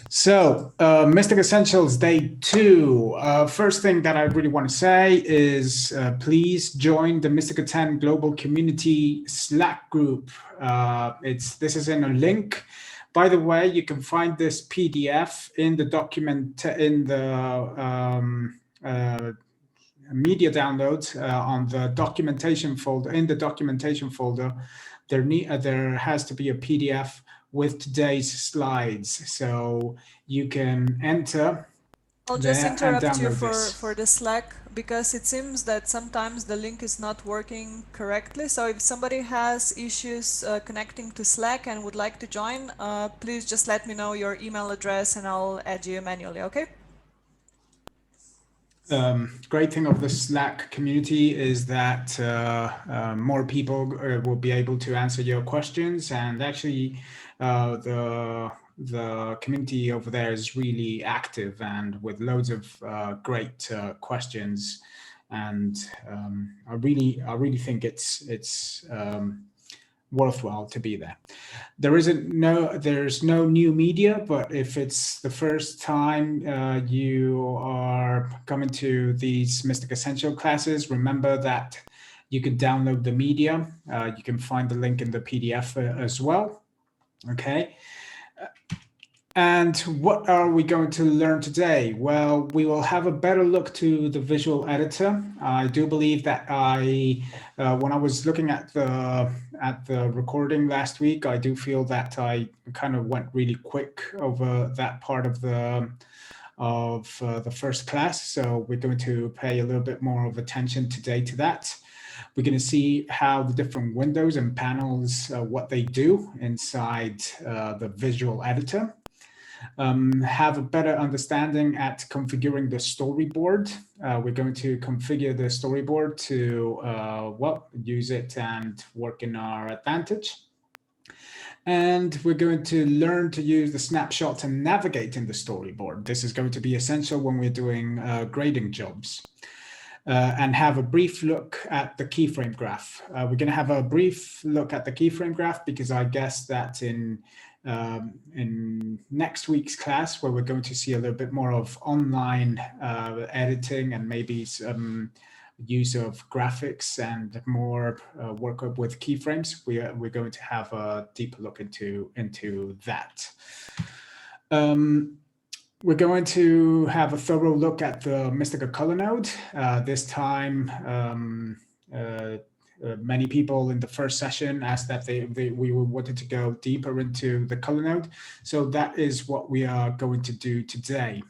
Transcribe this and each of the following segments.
So, Mystic Essentials Day 2. First thing that I really want to say is please join the Mystica 10 Global Community Slack group. This is in a link. By the way, you can find this PDF in the document in the media downloads on the documentation folder. In the documentation folder, there has to be a PDF with today's slides, so you can enter I'll just there and interrupt you download this. for the Slack because it seems that sometimes the link is not working correctly. So if somebody has issues connecting to Slack and would like to join, please just let me know your email address and I'll add you manually, okay? Great thing of the Slack community is that more people will be able to answer your questions, and actually the community over there is really active and with loads of great questions, and I really think it's worthwhile to be there. There's no new media, but if it's the first time you are coming to these Mystic Essential classes, remember that you can download the media. You can find the link in the PDF as well. Okay. And what are we going to learn today? Well, we will have a better look to the visual editor. I do believe that when I was looking at the recording last week, I do feel that I kind of went really quick over that part of the first class. So we're going to pay a little bit more of attention today to that. We're going to see how the different windows and panels, what they do inside the visual editor. Have a better understanding at configuring the storyboard. We're going to configure the storyboard to use it and work in our advantage. And we're going to learn to use the snapshot to navigate in the storyboard. This is going to be essential when we're doing grading jobs. And have a brief look at the keyframe graph. We're going to have a brief look at the keyframe graph because I guess that in next week's class, where we're going to see a little bit more of online editing and maybe some use of graphics and more work up with keyframes, we're going to have a deeper look into that. We're going to have a thorough look at the Mistika color node. This time, many people in the first session asked that we wanted to go deeper into the color node. So that is what we are going to do today.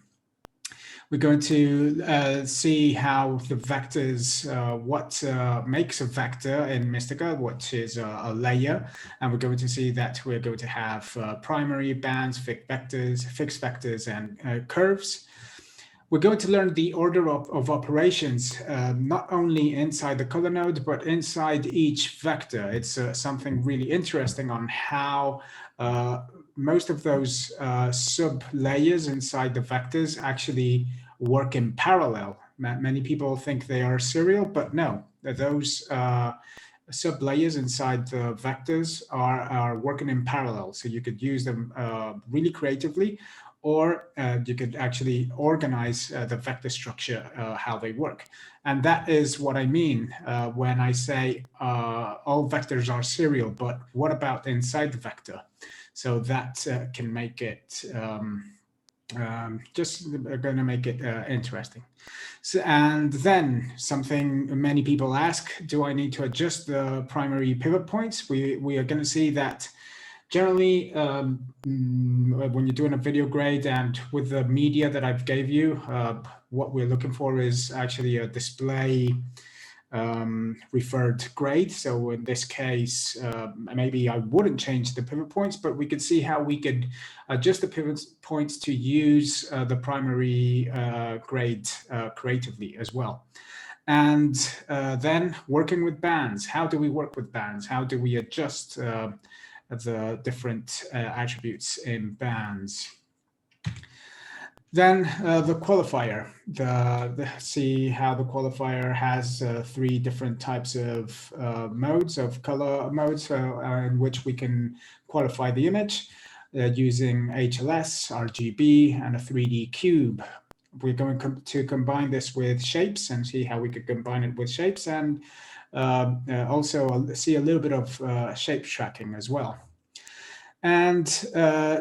We're going to see how the vectors, what makes a vector in Mistika, which is a layer. And we're going to see that we're going to have primary, bands, fixed vectors, and curves. We're going to learn the order of operations, not only inside the color node, but inside each vector. It's something really interesting on how most of those sub layers inside the vectors actually work in parallel. Many people think they are serial, but no, those sub layers inside the vectors are working in parallel. So you could use them really creatively, or you could actually organize the vector structure, how they work. And that is what I mean when I say all vectors are serial, but what about inside the vector? So that can make it, just going to make it interesting. So, and then something many people ask, do I need to adjust the primary pivot points? We are going to see that generally, when you're doing a video grade and with the media that I've gave you, what we're looking for is actually a display referred grade. So in this case, maybe I wouldn't change the pivot points, but we could see how we could adjust the pivot points to use the primary grade creatively as well. And then working with bands. How do we work with bands? How do we adjust the different attributes in bands? Then the qualifier, see how the qualifier has three different types of modes, of color modes, in which we can qualify the image. using HLS, RGB, and a 3D cube. We're going to combine this with shapes and see how we could combine it with shapes, and also see a little bit of shape tracking as well. And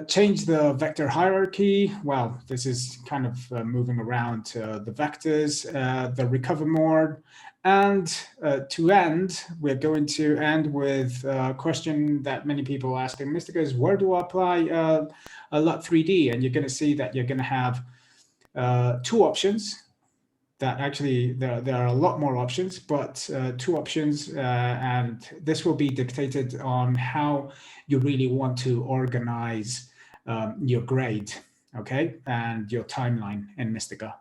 change the vector hierarchy. Well, this is kind of moving around the vectors, the recover mode. And to end, we're going to end with a question that many people ask in Mistika is, where do I apply a LUT 3D? And you're going to see that you're going to have two options. That actually, there are a lot more options, but two options, and this will be dictated on how you really want to organize your grade, okay, and your timeline in Mistika.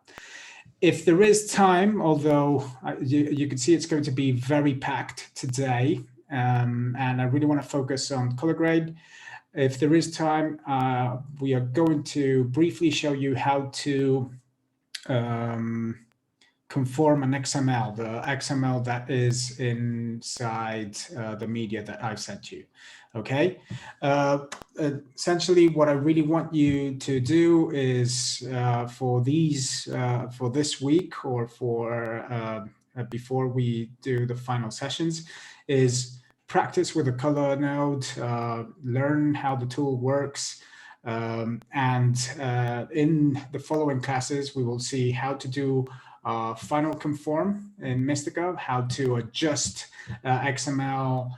If there is time, although you can see it's going to be very packed today, and I really want to focus on color grade. If there is time, we are going to briefly show you how to conform an XML, the XML that is inside the media that I've sent you. Okay. Essentially, what I really want you to do is for this week, or for before we do the final sessions, is practice with the color node, learn how the tool works. And in the following classes, we will see how to do final conform in Mistika, how to adjust XML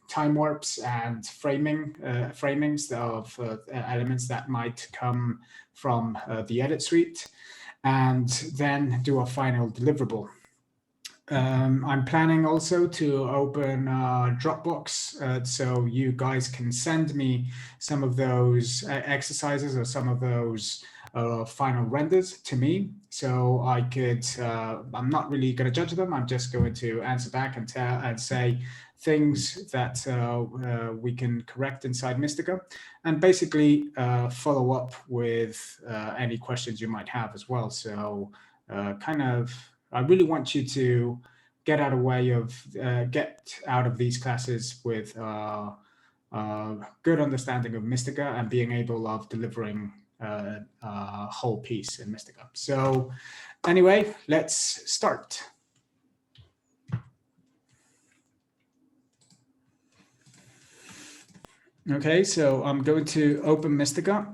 time warps and framings of elements that might come from the edit suite, and then do a final deliverable. I'm planning also to open Dropbox, so you guys can send me some of those exercises or some of those final renders to me, so I could, I'm not really going to judge them, I'm just going to answer back and say things that we can correct inside Mistika, and basically follow up with any questions you might have as well. So I really want you to get out of these classes with a good understanding of Mistika and being able of delivering a whole piece in Mistika. So anyway, let's start. Okay, so I'm going to open Mistika.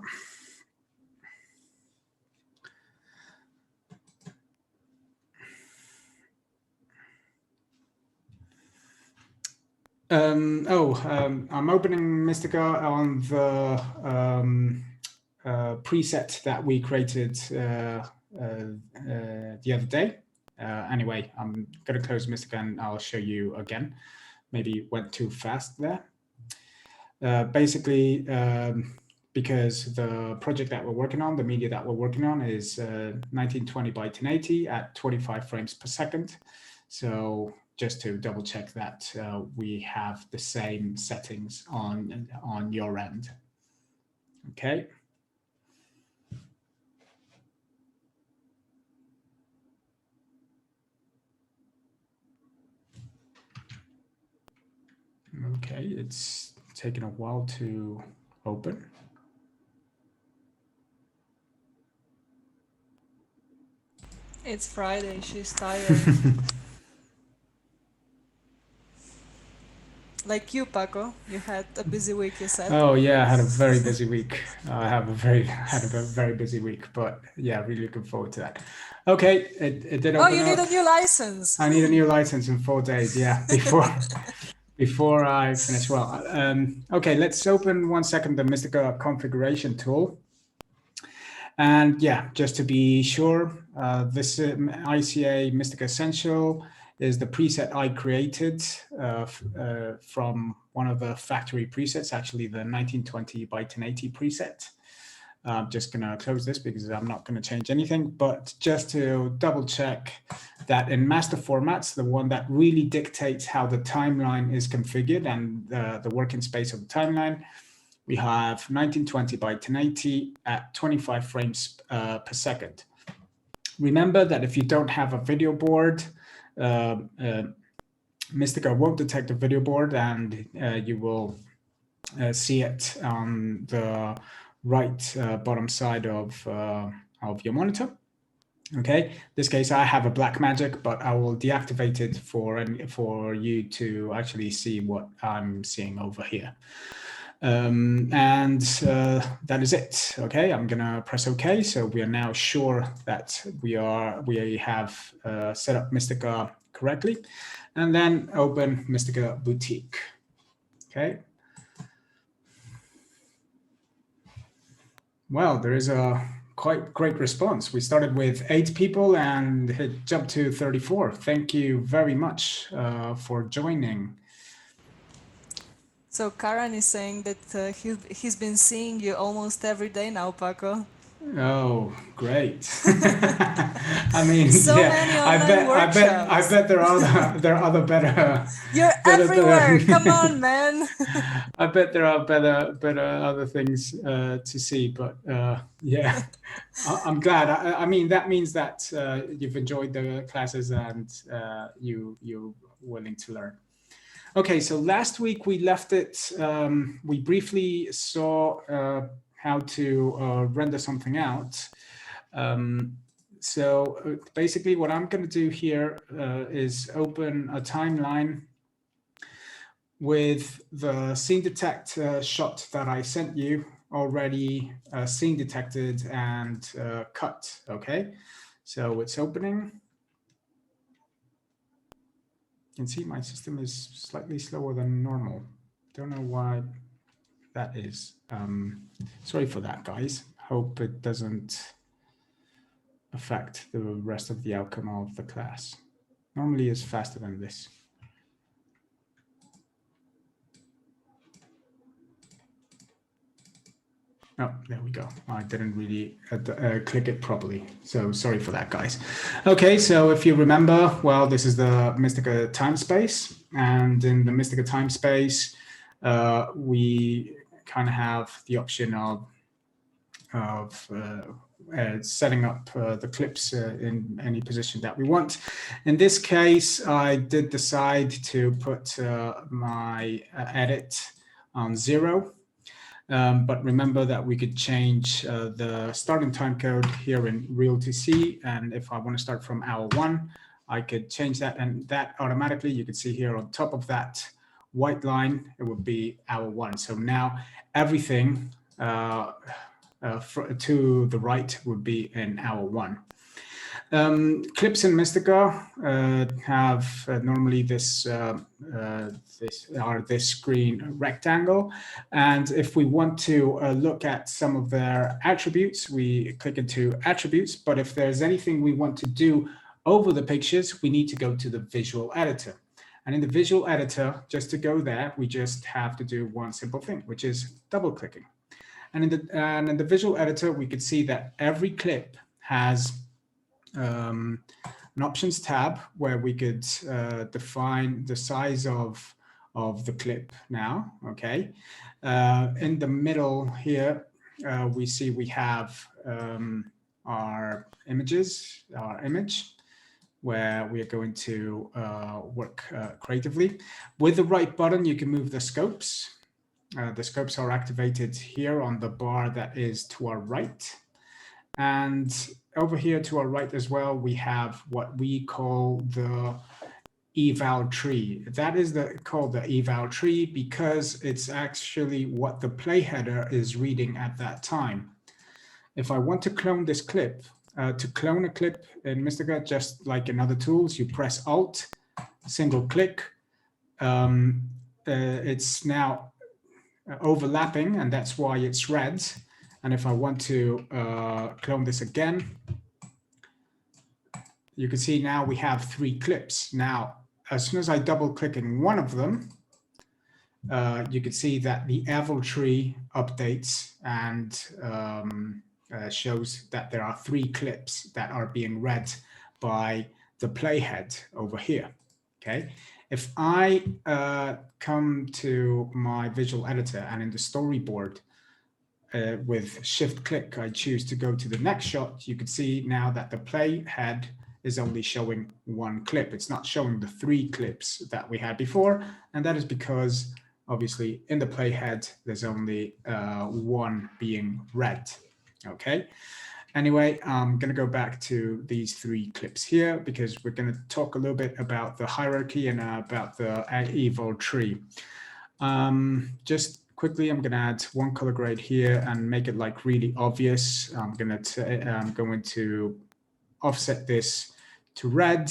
I'm opening Mistika on the preset that we created the other day. Anyway, I'm going to close Mistika and I'll show you again. Maybe went too fast there. Basically, because the project that we're working on, the media that we're working on is 1920 by 1080 at 25 frames per second. So just to double check that we have the same settings on your end. Okay. Okay, it's taken a while to open. It's Friday, she's tired. Like you, Paco, you had a busy week, you said. Oh yeah, I had a very busy week. I had a very busy week, but yeah, really looking forward to that. Okay, it did open up. Oh, you need a new license. I need a new license in 4 days, yeah, before I finish. Well, okay, let's open 1 second the Mistika configuration tool. And yeah, just to be sure, this ICA Mistika Essential is the preset I created from one of the factory presets, actually the 1920 by 1080 preset. I'm just going to close this because I'm not going to change anything, but just to double check that in master formats, the one that really dictates how the timeline is configured and the working space of the timeline, we have 1920 by 1080 at 25 frames per second. Remember that if you don't have a video board, Mistika won't detect a video board, and you will see it on the right bottom side of your monitor. Okay, in this case I have a black magic, but I will deactivate it for you to actually see what I'm seeing over here. And that is it. Okay, I'm gonna press OK. So we are now sure that we have set up Mistika correctly, and then open Mistika Boutique. Okay. Well, there is a quite great response. We started with 8 people and it jumped to 34. Thank you very much for joining. So Karan is saying that he's been seeing you almost every day now, Paco. Oh, great! I mean, so yeah, many online workshops. I bet there are other better. You're everywhere. Come on, man. I bet there are better other things to see, but yeah, I'm glad. I mean, that means that you've enjoyed the classes and you're willing to learn. Okay, so last week we left it. We briefly saw how to render something out. So basically what I'm going to do here is open a timeline with the scene detect shot that I sent you already scene detected and cut. Okay, so it's opening. You can see my system is slightly slower than normal. Don't know why that is. Sorry for that, guys. Hope it doesn't affect the rest of the outcome of the class. Normally it's faster than this. Oh, there we go. I didn't really click it properly. So sorry for that, guys. Okay, so if you remember, well, this is the Mistika timespace. And in the Mistika timespace, we kind of have the option of setting up the clips in any position that we want. In this case, I did decide to put my edit on 0. But remember that we could change the starting time code here in real-to-see. And if I want to start from hour 1, I could change that. And that automatically, you can see here on top of that white line, it would be hour 1. So now everything to the right would be in hour 1. Clips in Mistika have normally this screen rectangle, and if we want to look at some of their attributes, we click into attributes. But if there's anything we want to do over the pictures, we need to go to the visual editor. And in the visual editor, just to go there, we just have to do one simple thing, which is double clicking. And in the visual editor, we could see that every clip has an options tab where we could define the size of the clip now. Okay, in the middle here we see we have our images, our image, where we are going to work creatively. With the right button, you can move the scopes. The scopes are activated here on the bar that is to our right. And over here to our right as well, we have what we call the eval tree. That is called the eval tree because it's actually what the playheader is reading at that time. If I want to clone this clip, to clone a clip in Mistika, just like in other tools, you press Alt, single click. It's now overlapping, and that's why it's red. And if I want to clone this again, you can see now we have 3 clips. Now, as soon as I double click in one of them, you can see that the eval tree updates and shows that there are 3 clips that are being read by the playhead over here. Okay. If I come to my visual editor and in the storyboard, with shift click, I choose to go to the next shot, you can see now that the playhead is only showing 1 clip. It's not showing the 3 clips that we had before. And that is because obviously in the playhead, there's only one being red. Okay. Anyway, I'm going to go back to these three clips here because we're going to talk a little bit about the hierarchy and about the eval tree. Just quickly, I'm going to add one color grade here and make it like really obvious. I'm going to offset this to red.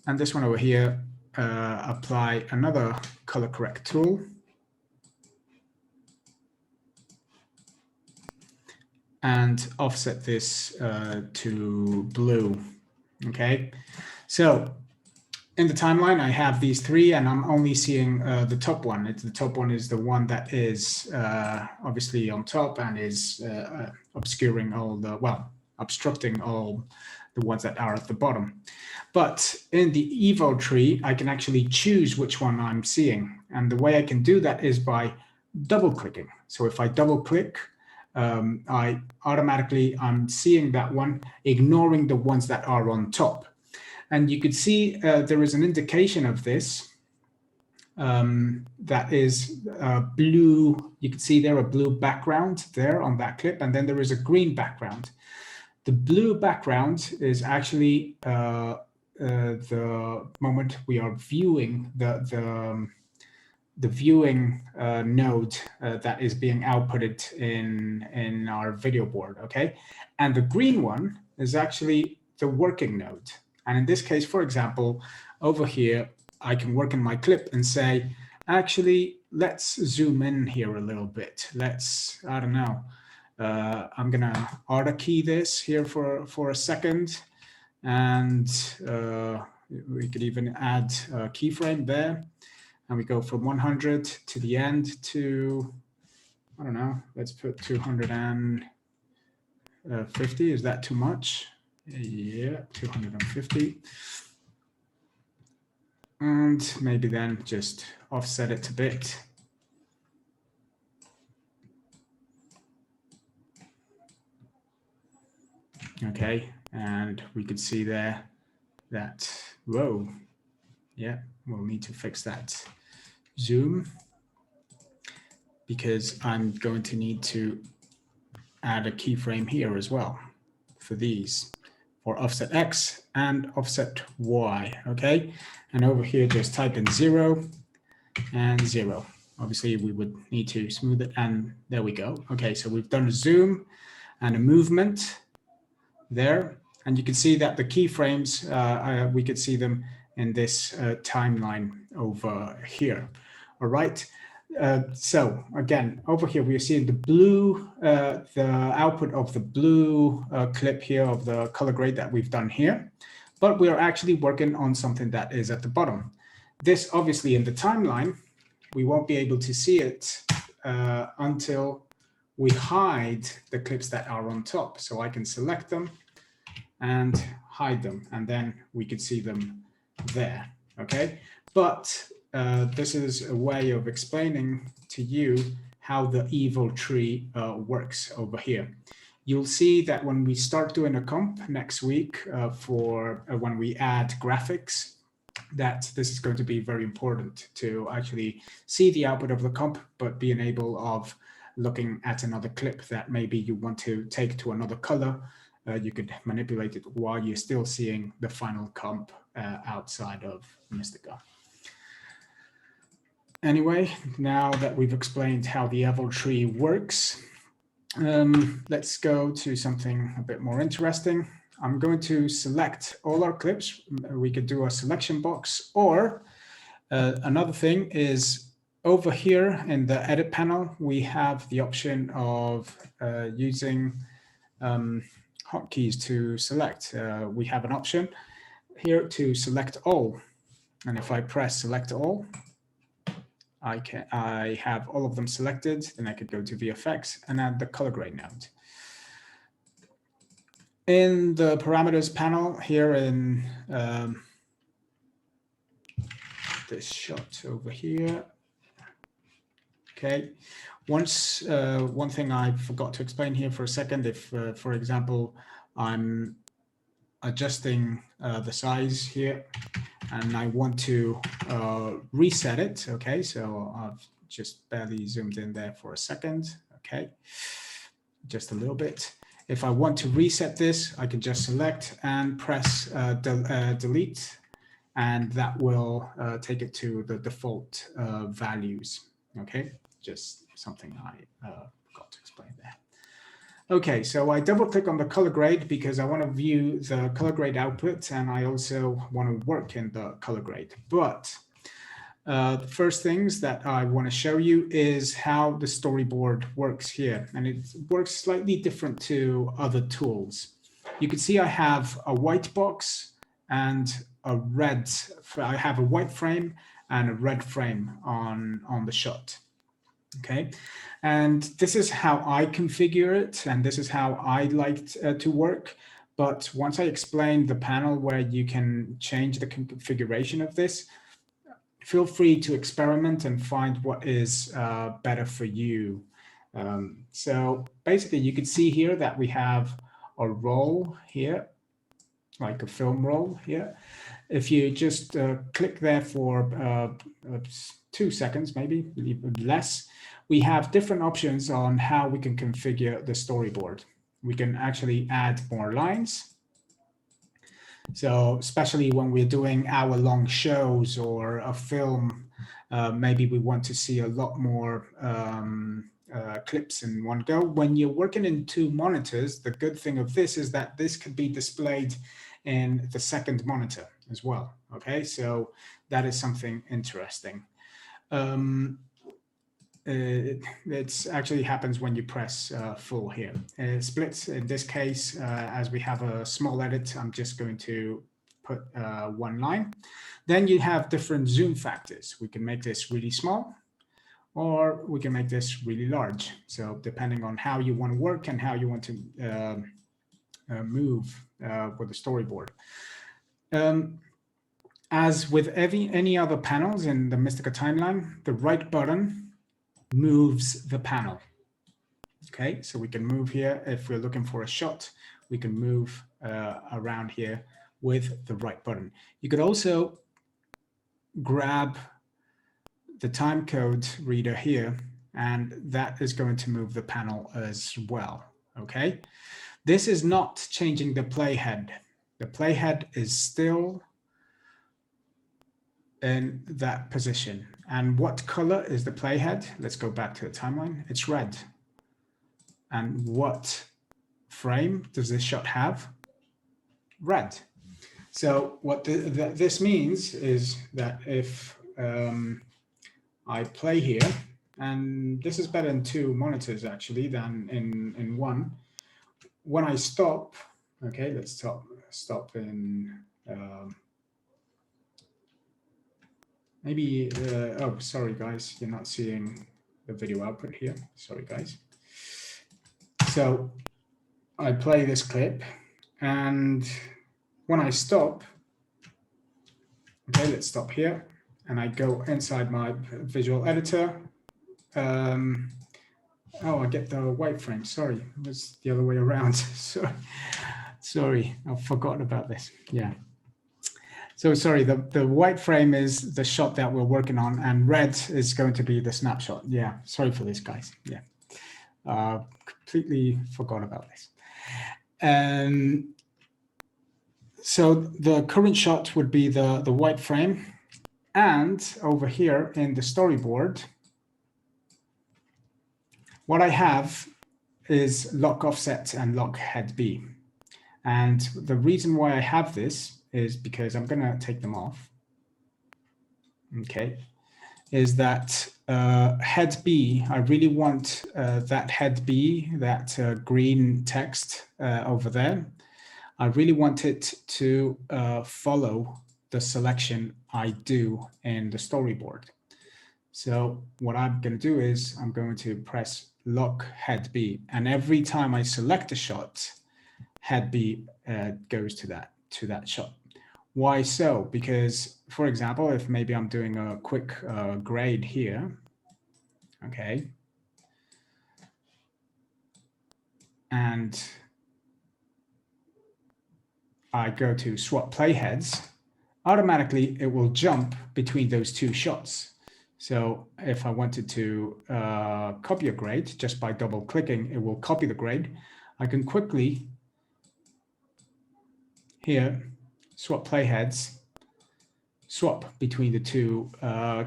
And this one over here, apply another color correct tool. And offset this to blue. Okay, so in the timeline, I have these three, and I'm only seeing the top one. The top one is the one that is obviously on top and is obscuring all the, well, obstructing all the ones that are at the bottom. But in the eval tree, I can actually choose which one I'm seeing. And the way I can do that is by double clicking. So if I double click, I'm seeing that one, ignoring the ones that are on top. And you could see there is an indication of this that is blue. You can see there a blue background there on that clip, and then there is a green background. The blue background is actually the moment we are viewing the viewing node that is being outputted in our video board, okay? And the green one is actually the working node. And in this case, for example, over here, I can work in my clip and say, actually, let's zoom in here a little bit. Let's, I don't know, I'm gonna auto key this here for a second. And we could even add a keyframe there. And we go from 100 to the end to, I don't know, let's put 250. Is that too much? Yeah, 250. And maybe then just offset it a bit. Okay, and we could see there that, whoa, yeah, we'll need to fix that zoom because I'm going to need to add a keyframe here as well for these, for offset X and offset Y, okay? And over here, just type in 0 and 0. Obviously, we would need to smooth it, and there we go. Okay, so we've done a zoom and a movement there, and you can see that the keyframes, we could see them in this timeline over here. All right. So again, over here, we are seeing the blue, the output of the blue clip here of the color grade that we've done here, but we are actually working on something that is at the bottom. This obviously in the timeline, we won't be able to see it until we hide the clips that are on top. So I can select them and hide them, and then we could see them there, okay? But this is a way of explaining to you how the eval tree works over here. You'll see that when we start doing a comp next week for when we add graphics, that this is going to be very important to actually see the output of the comp, but being able of looking at another clip that maybe you want to take to another color. You could manipulate it while you're still seeing the final comp outside of Mistika. Anyway, now that we've explained how the eval tree works, let's go to something a bit more interesting. I'm going to select all our clips. We could do a selection box, or another thing is over here in the edit panel, we have the option of using hotkeys to select. We have an option here to select all. And if I press select all, I have all of them selected. Then I could go to VFX and add the color grade node. In the parameters panel here in this shot over here. Okay, once one thing I forgot to explain here for a second, if for example, I'm adjusting the size here, and I want to reset it. Okay, so I've just barely zoomed in there for a second. Okay, just a little bit. If I want to reset this, I can just select and press delete, and that will take it to the default values. Okay, just something I forgot to explain there. Okay, so I double click on the color grade because I want to view the color grade output, and I also want to work in the color grade. But the first things that I want to show you is how the storyboard works here. And it works slightly different to other tools. You can see I have a white box and a red. I have a white frame and a red frame on the shot. Okay, and this is how I configure it, and this is how I like to work. But once I explain the panel where you can change the configuration of this, feel free to experiment and find what is better for you. So basically, you can see here that we have a roll here, like a film roll here. If you just click there for 2 seconds, maybe less, we have different options on how we can configure the storyboard. We can actually add more lines. So especially when we're doing hour-long shows or a film, maybe we want to see a lot more clips in one go. When you're working in 2 monitors, the good thing of this is that this could be displayed in the second monitor as well. Okay, so that is something interesting. It actually happens when you press full here. Splits in this case, as we have a small edit, I'm just going to put 1 line. Then you have different zoom factors. We can make this really small, or we can make this really large. So depending on how you want to work and how you want to move with the storyboard. As with any other panels in the Mistika timeline, the right button moves the panel. Okay, so we can move here. If we're looking for a shot, we can move around here with the right button. You could also grab the time code reader here, and that is going to move the panel as well. Okay, this is not changing the playhead. The playhead is still in that position. And what color is the playhead? Let's go back to the timeline. It's red. And what frame does this shot have? Red. So what this means is that if I play here, and this is better in 2 monitors actually than in 1. When I stop, okay, let's stop in maybe, oh, sorry guys, you're not seeing the video output here. Sorry guys. So I play this clip, and when I stop, okay, let's stop here, and I go inside my visual editor. Oh, I get the white frame. Sorry, it was the other way around. Sorry, I've forgotten about this. Yeah. So sorry, the white frame is the shot that we're working on, and red is going to be the snapshot. Yeah, sorry for this, guys. Yeah, completely forgot about this. So the current shot would be the white frame, and over here in the storyboard, what I have is lock offset and lock head B. And the reason why I have this is because I'm going to take them off. Okay, is that head B, I really want that head B, that green text over there. I really want it to follow the selection I do in the storyboard. So what I'm going to do is I'm going to press lock head B, and every time I select a shot, head B goes to that shot. Why so? Because, for example, if maybe I'm doing a quick grade here, okay, and I go to swap playheads, automatically it will jump between those two shots. So if I wanted to copy a grade, just by double clicking, it will copy the grade. I can quickly here swap playheads, swap between the two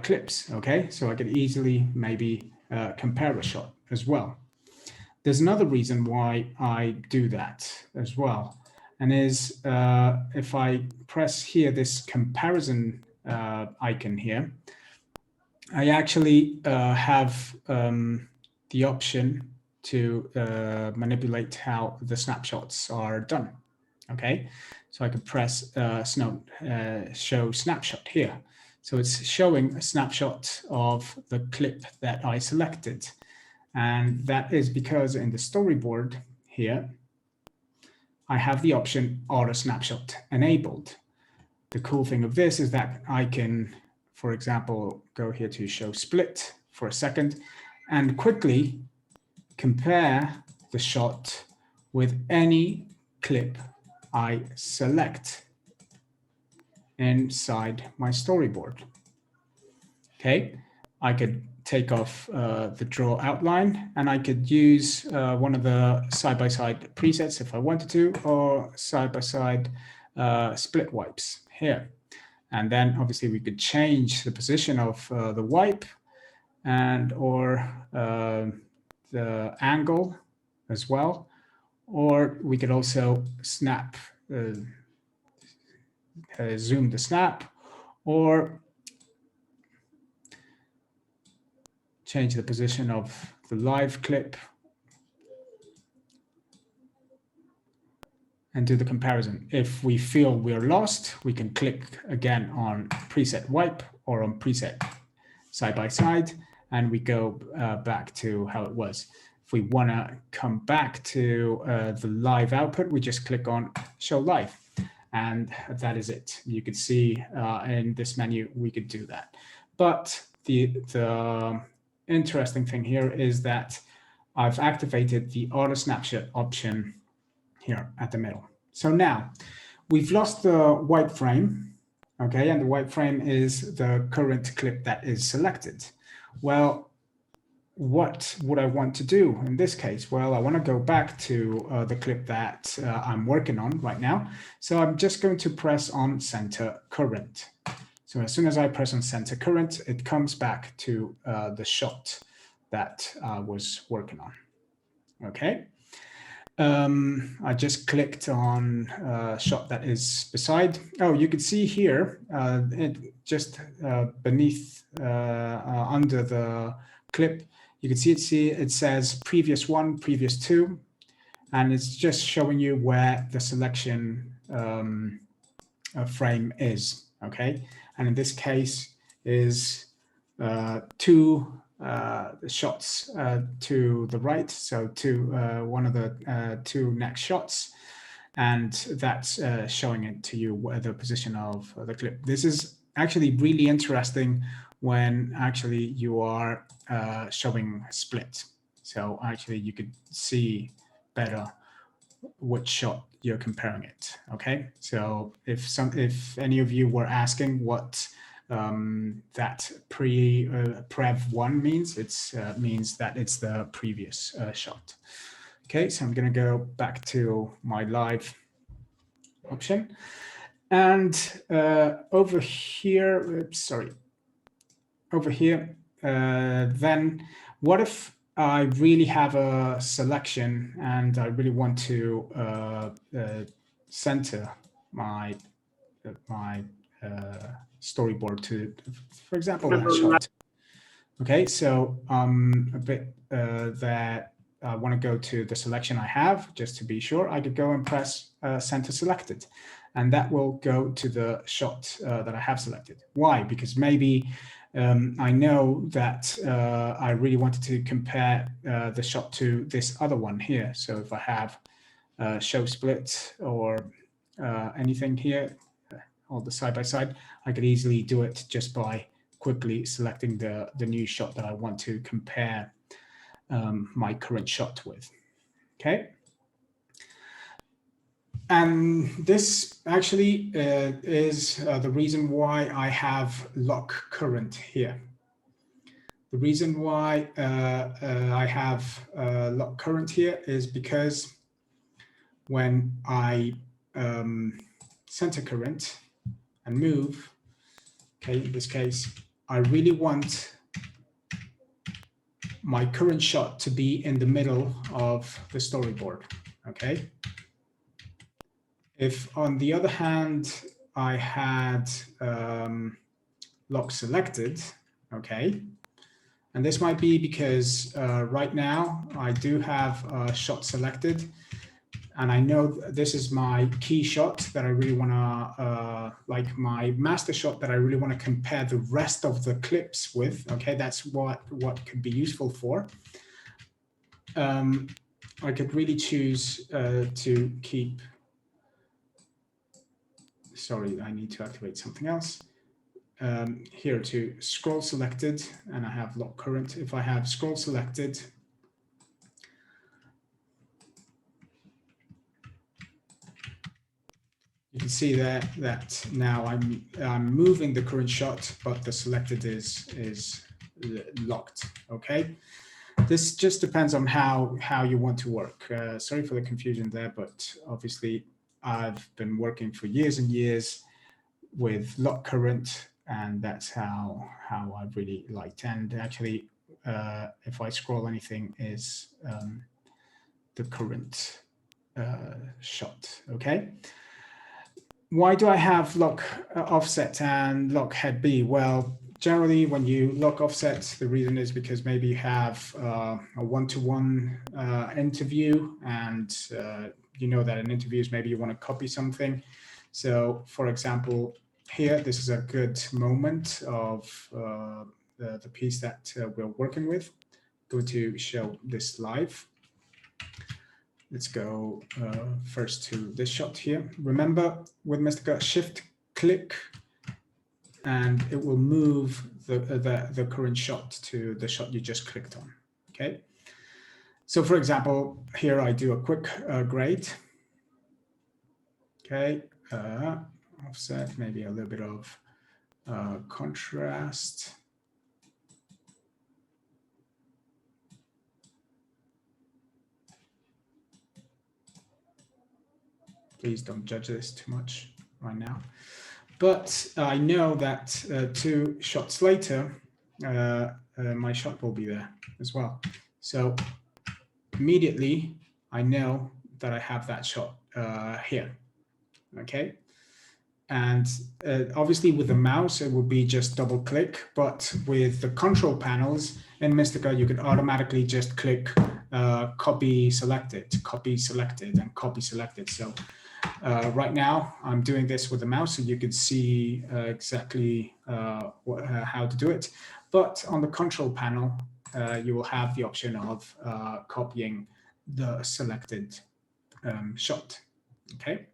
clips. Okay, so I could easily maybe compare a shot as well. There's another reason why I do that as well, and is if I press here this comparison icon here, I actually have the option to manipulate how the snapshots are done. Okay, so I could press show snapshot here. So it's showing a snapshot of the clip that I selected. And that is because in the storyboard here, I have the option auto snapshot enabled. The cool thing of this is that I can, for example, go here to show split for a second and quickly compare the shot with any clip I select inside my storyboard. Okay, I could take off the draw outline, and I could use one of the side-by-side presets if I wanted to, or side-by-side split wipes here. And then obviously we could change the position of the wipe and or the angle as well. Or we could also snap, zoom the snap, or change the position of the live clip and do the comparison. If we feel we're lost, we can click again on preset wipe or on preset side by side, and we go back to how it was. If we want to come back to the live output, we just click on show live, and that is it. You could see in this menu, we could do that. But the interesting thing here is that I've activated the auto snapshot option here at the middle. So now we've lost the white frame, okay, and the white frame is the current clip that is selected. Well, what would I want to do in this case? Well, I want to go back to the clip that I'm working on right now. So I'm just going to press on center current. So as soon as I press on center current, it comes back to the shot that I was working on. Okay. I just clicked on a shot that is beside. Oh, you can see here, it just beneath, under the clip, you can see it says previous one, previous two, and it's just showing you where the selection frame is. Okay. And in this case is two shots to the right, so to one of the two next shots, and that's showing it to you where the position of the clip. This is actually really interesting when actually you are showing split. So actually you could see better which shot you're comparing it. Okay, so if any of you were asking what that prev one means, it means that it's the previous shot. Okay, so I'm going to go back to my live option, and over here, over here, then what if I really have a selection and I really want to center my storyboard to, for example, that shot. Okay, so a bit that I want to go to the selection I have, just to be sure, I could go and press center selected, and that will go to the shot that I have selected. Why? Because maybe I know that I really wanted to compare the shot to this other one here. So if I have show split or anything here, all the side by side, I could easily do it just by quickly selecting the new shot that I want to compare my current shot with. Okay. And this actually is the reason why I have lock current here. The reason why I have lock current here is because when I center current and move, okay, in this case, I really want my current shot to be in the middle of the storyboard, okay? If on the other hand, I had lock selected, okay, and this might be because right now I do have a shot selected, and I know this is my key shot that I really want to, like my master shot that I really want to compare the rest of the clips with. Okay, that's what could be useful for. I could really choose to keep. Sorry, I need to activate something else. Here to scroll selected, and I have lock current. If I have scroll selected, you can see there that now I'm moving the current shot, but the selected is locked. Okay, this just depends on how you want to work. Sorry for the confusion there, but obviously I've been working for years and years with lock current, and that's how I really liked. And actually, if I scroll anything, is the current shot. Okay. Why do I have lock offset and lock head B? Well, generally, when you lock offset, the reason is because maybe you have a one-to-one interview, and you know that in interviews, maybe you want to copy something. So, for example, here, this is a good moment of the piece that we're working with. I'm going to show this live. Let's go first to this shot here. Remember, with Mistika, shift click, and it will move the current shot to the shot you just clicked on. Okay. So, for example, here I do a quick grade. Okay, offset, maybe a little bit of contrast. Please don't judge this too much right now. But I know that 2 shots later, my shot will be there as well. So immediately, I know that I have that shot here. Okay. And obviously with the mouse, it would be just double click. But with the control panels in Mistika, you could automatically just click copy selected, and copy selected. So right now, I'm doing this with the mouse, so you can see exactly how to do it. But on the control panel, you will have the option of copying the selected shot. Okay.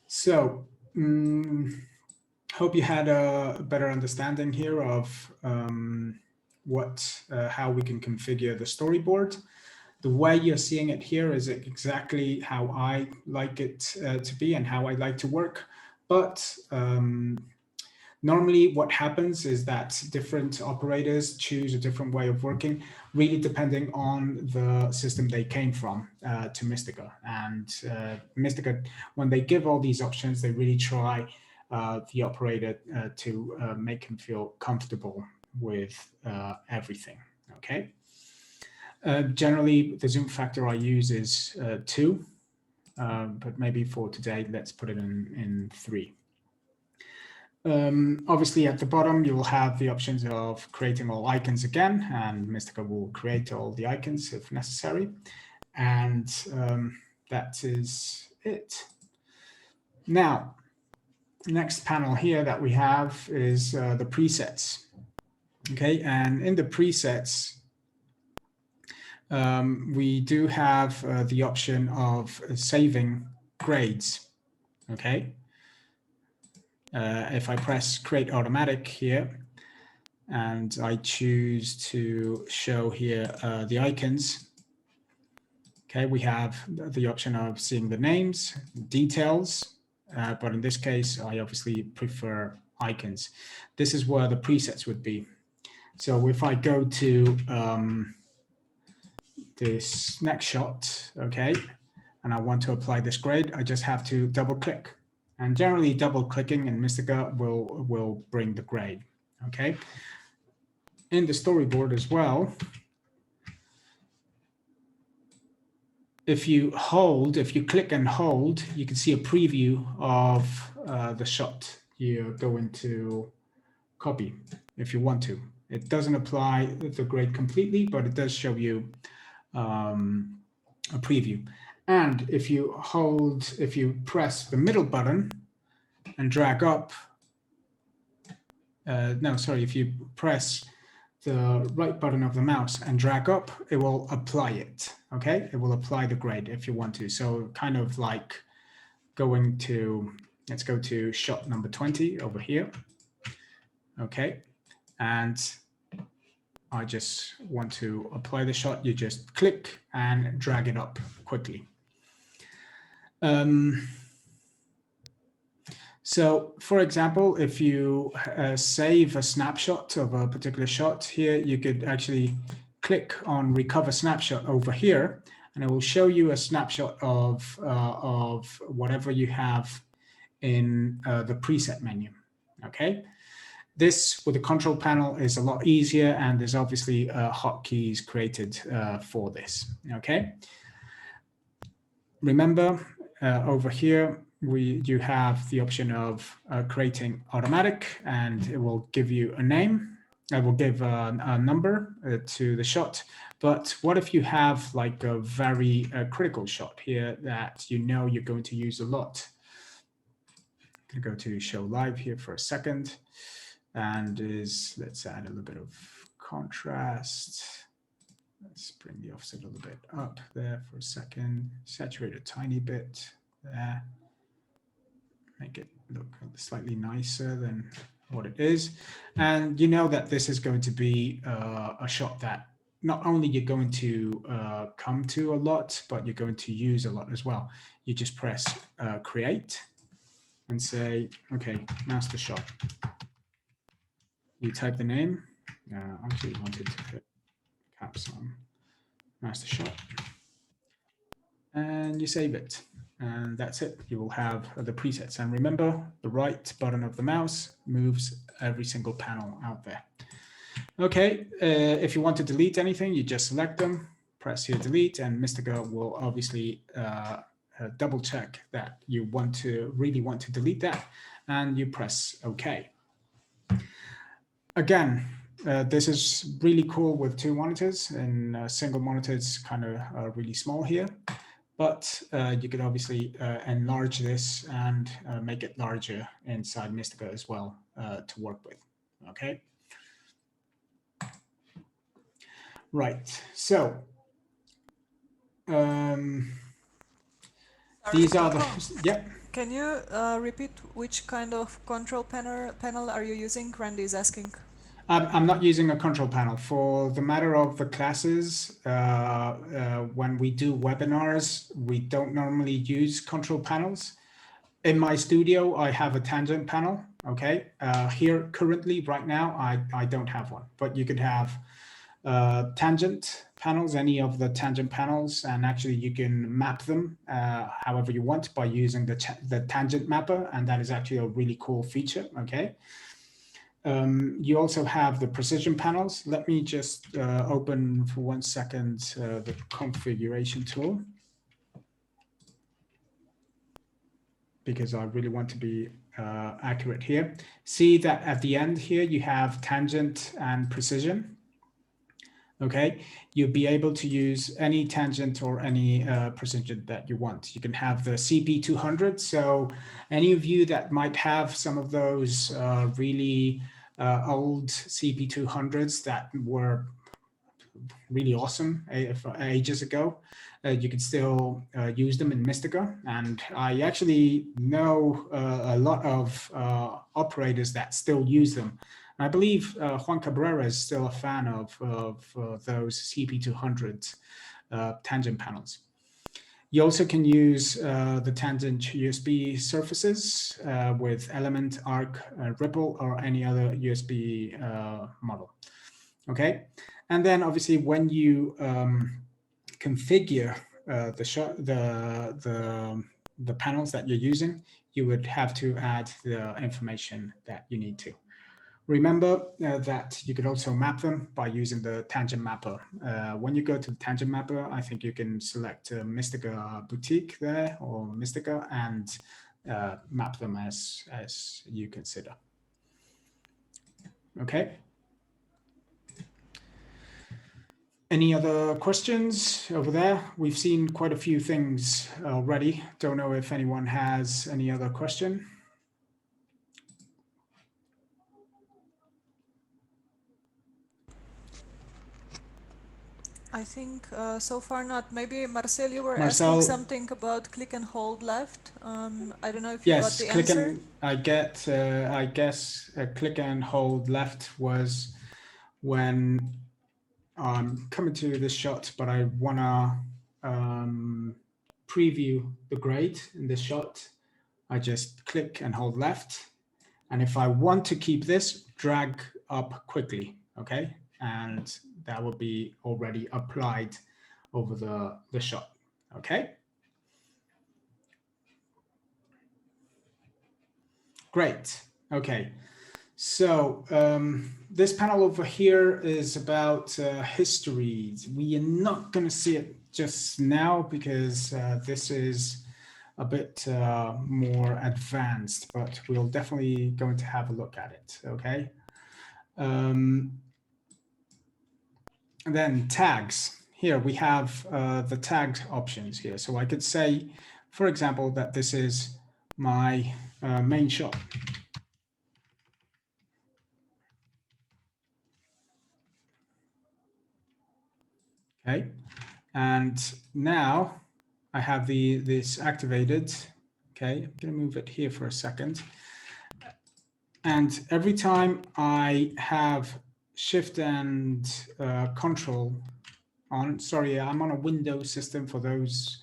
So hope you had a better understanding here of how we can configure the storyboard. The way you're seeing it here is exactly how I like it to be and how I like to work. But normally what happens is that different operators choose a different way of working, really depending on the system they came from to Mistika. And Mistika, when they give all these options, they really try the operator to make him feel comfortable with everything, okay? Generally, the zoom factor I use is 2, but maybe for today, let's put it in 3. Obviously, at the bottom, you will have the options of creating all icons again, and Mistika will create all the icons if necessary. And that is it. Now, next panel here that we have is the presets. Okay, and in the presets, we do have the option of saving grades. Okay. If I press create automatic here, and I choose to show here the icons, Okay, we have the option of seeing the names, details, but in this case, I obviously prefer icons. This is where the presets would be. So if I go to this Snapshot, okay, and I want to apply this grade, I just have to double click. And generally double clicking in Mistika will bring the grade, okay? In the storyboard as well, if you click and hold, you can see a preview of the shot. You go into copy if you want to. It doesn't apply the grade completely, but it does show you a preview. And if you press the middle button and drag up, if you press the right button of the mouse and drag up, it will apply it, okay? It will apply the grade if you want to. So kind of like going to, let's go to shot number 20 over here, okay? And I just want to apply the shot. You just click and drag it up quickly. So, for example, if you save a snapshot of a particular shot here, you could actually click on Recover Snapshot over here, and it will show you a snapshot of whatever you have in the preset menu. Okay, this with the control panel is a lot easier, and there's obviously hotkeys created for this. Okay, remember over here, you have the option of creating automatic, and it will give you a name. It will give a number to the shot. But what if you have like a very critical shot here that you know you're going to use a lot? I'm going to go to show live here for a second, and let's add a little bit of contrast. Let's bring the offset a little bit up there for a second. Saturate a tiny bit there. Make it look slightly nicer than what it is. And you know that this is going to be a shot that not only you're going to come to a lot, but you're going to use a lot as well. You just press create and say, okay, master shot. You type the name. I actually wanted to put caps on master shot. And you save it. And that's it. You will have the presets. And remember, the right button of the mouse moves every single panel out there. Okay, if you want to delete anything, you just select them, press here delete, and Mistika will obviously double check that you really want to delete that, and you press OK. Again, this is really cool with two monitors, and single monitor is kind of really small here. But you could obviously enlarge this and make it larger inside Mistika as well to work with, okay? Right, so these are the, yeah. Can you repeat which kind of control panel are you using? Randy is asking. I'm not using a control panel. For the matter of the classes, when we do webinars, we don't normally use control panels. In my studio, I have a tangent panel, okay? Here, currently, right now, I don't have one, but you could have tangent panels, any of the tangent panels, and actually you can map them however you want by using the tangent mapper, and that is actually a really cool feature, okay? You also have the precision panels. Let me just open for 1 second the configuration tool, because I really want to be accurate here. See that at the end here, you have tangent and precision. Okay, you'll be able to use any tangent or any precision that you want. You can have the CP200. So any of you that might have some of those really old CP200s that were really awesome ages ago, you can still use them in Mistika. And I actually know a lot of operators that still use them. I believe Juan Cabrera is still a fan of those CP200 tangent panels. You also can use the tangent USB surfaces with element, arc, ripple, or any other USB model. Okay, and then obviously when you configure the panels that you're using, you would have to add the information that you need to. Remember that you could also map them by using the tangent mapper. When you go to the tangent mapper, I think you can select Mistika Boutique there or Mistika and map them as you consider. Okay. Any other questions over there? We've seen quite a few things already. Don't know if anyone has any other question. I think so far not. Maybe Marcel, you were asking something about click and hold left. I don't know if you got the answer. I guess click and hold left was when I'm coming to this shot, but I wanna preview the grade in this shot. I just click and hold left. And if I want to keep this, drag up quickly, okay? And that will be already applied over the shot, okay? Great, okay. So this panel over here is about history. We are not gonna see it just now because this is a bit more advanced, but we'll definitely going to have a look at it, okay? And then tags. Here we have the tag options here. So I could say, for example, that this is my main shot. Okay, and now I have this activated. Okay, I'm gonna move it here for a second. And every time I have Shift and Control on, sorry, I'm on a Windows system for those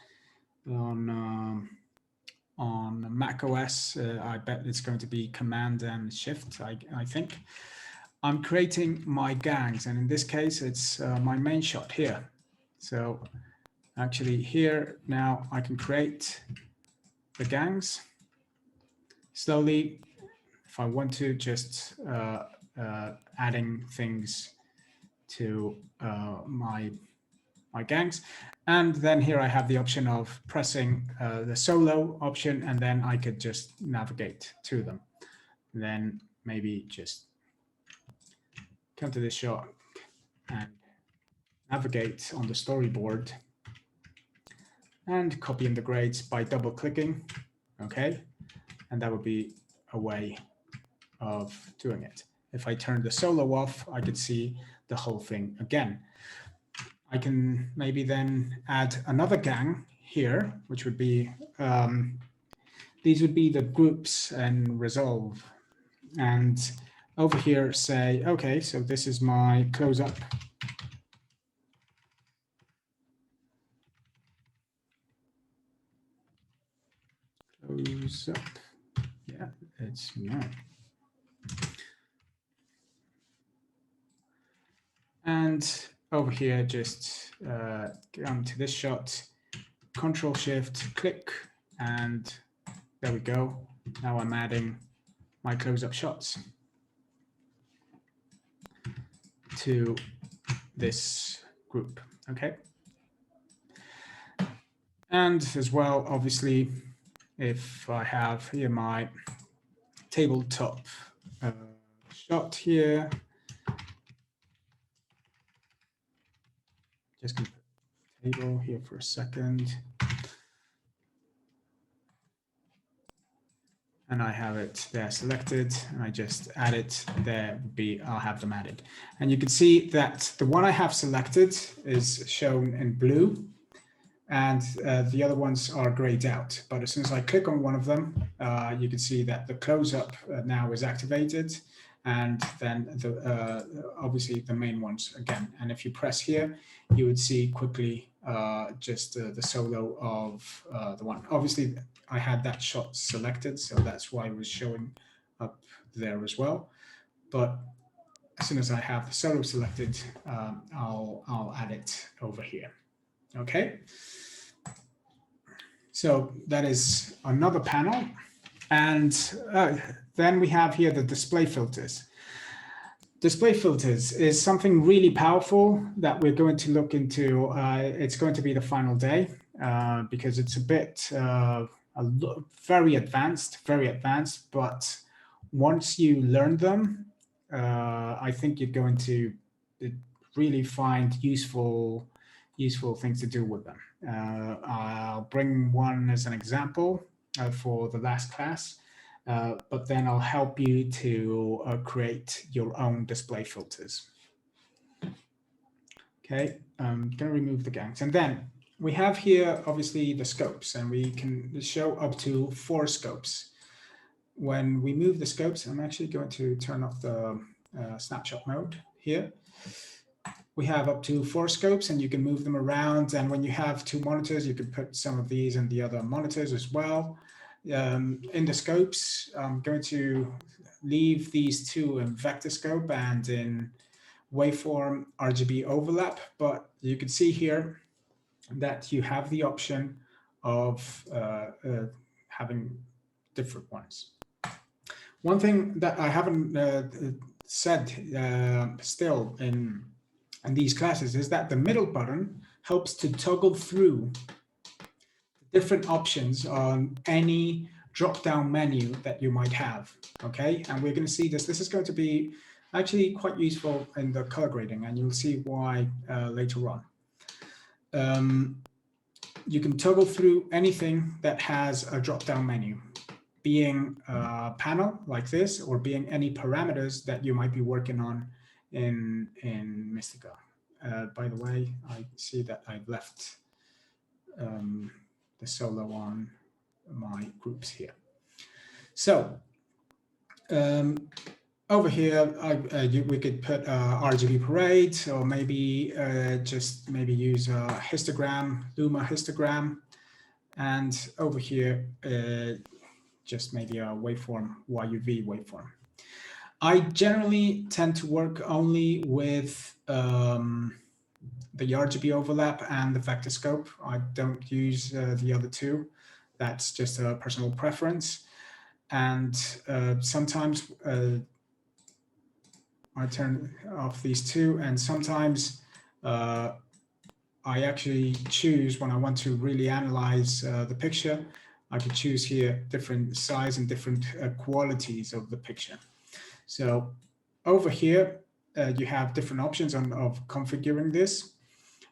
on Mac OS. I bet it's going to be Command and Shift, I think. I'm creating my gangs, and in this case, it's my main shot here. So actually here, now I can create the gangs slowly. If I want to, just adding things to my gangs. And then here I have the option of pressing the solo option, and then I could just navigate to them. And then maybe just come to this shot and navigate on the storyboard and copy in the grades by double clicking. Okay, and that would be a way of doing it. If I turn the solo off, I could see the whole thing again. I can maybe then add another gang here, which would be, these would be the groups and resolve. And over here say, okay, so this is my close up. Close up, yeah, it's mine. And over here, just come to this shot, Control Shift, click, and there we go. Now I'm adding my close-up shots to this group, okay? And as well, obviously, if I have here my tabletop shot here, just gonna put table here for a second. And I have it there selected, and I just add it there, I'll have them added. And you can see that the one I have selected is shown in blue, and the other ones are grayed out. But as soon as I click on one of them, you can see that the close-up now is activated, and then obviously the main ones again. And if you press here, you would see quickly just the solo of the one. Obviously, I had that shot selected, so that's why it was showing up there as well. But as soon as I have the solo selected, I'll add it over here. Okay. So that is another panel. And then we have here the display filters. Display filters is something really powerful that we're going to look into. It's going to be the final day because it's a bit very advanced, but once you learn them, I think you're going to really find useful things to do with them. I'll bring one as an example for the last class, but then I'll help you to create your own display filters. Okay, I'm going to remove the gangs. And then we have here, obviously, the scopes, and we can show up to 4 scopes. When we move the scopes, I'm actually going to turn off the snapshot mode here. We have up to 4 scopes, and you can move them around. And when you have 2 monitors, you can put some of these in the other monitors as well. In the scopes, I'm going to leave these 2 in Vectorscope and in waveform RGB overlap. But you can see here that you have the option of having different ones. One thing that I haven't said still in these classes is that the middle button helps to toggle through different options on any drop-down menu that you might have. Okay, and we're going to see this. This is going to be actually quite useful in the color grading, and you'll see why later on. You can toggle through anything that has a drop-down menu, being a panel like this, or being any parameters that you might be working on in Mistika. By the way, I see that I've left the solo on my groups here. So over here, we could put RGB parade, or maybe just use a histogram, Luma histogram, and over here just maybe a waveform, YUV waveform. I generally tend to work only with the RGB overlap and the Vectorscope. I don't use the other 2. That's just a personal preference. And sometimes I turn off these 2, and sometimes I actually choose, when I want to really analyze the picture, I can choose here different size and different qualities of the picture. So over here, you have different options of configuring this.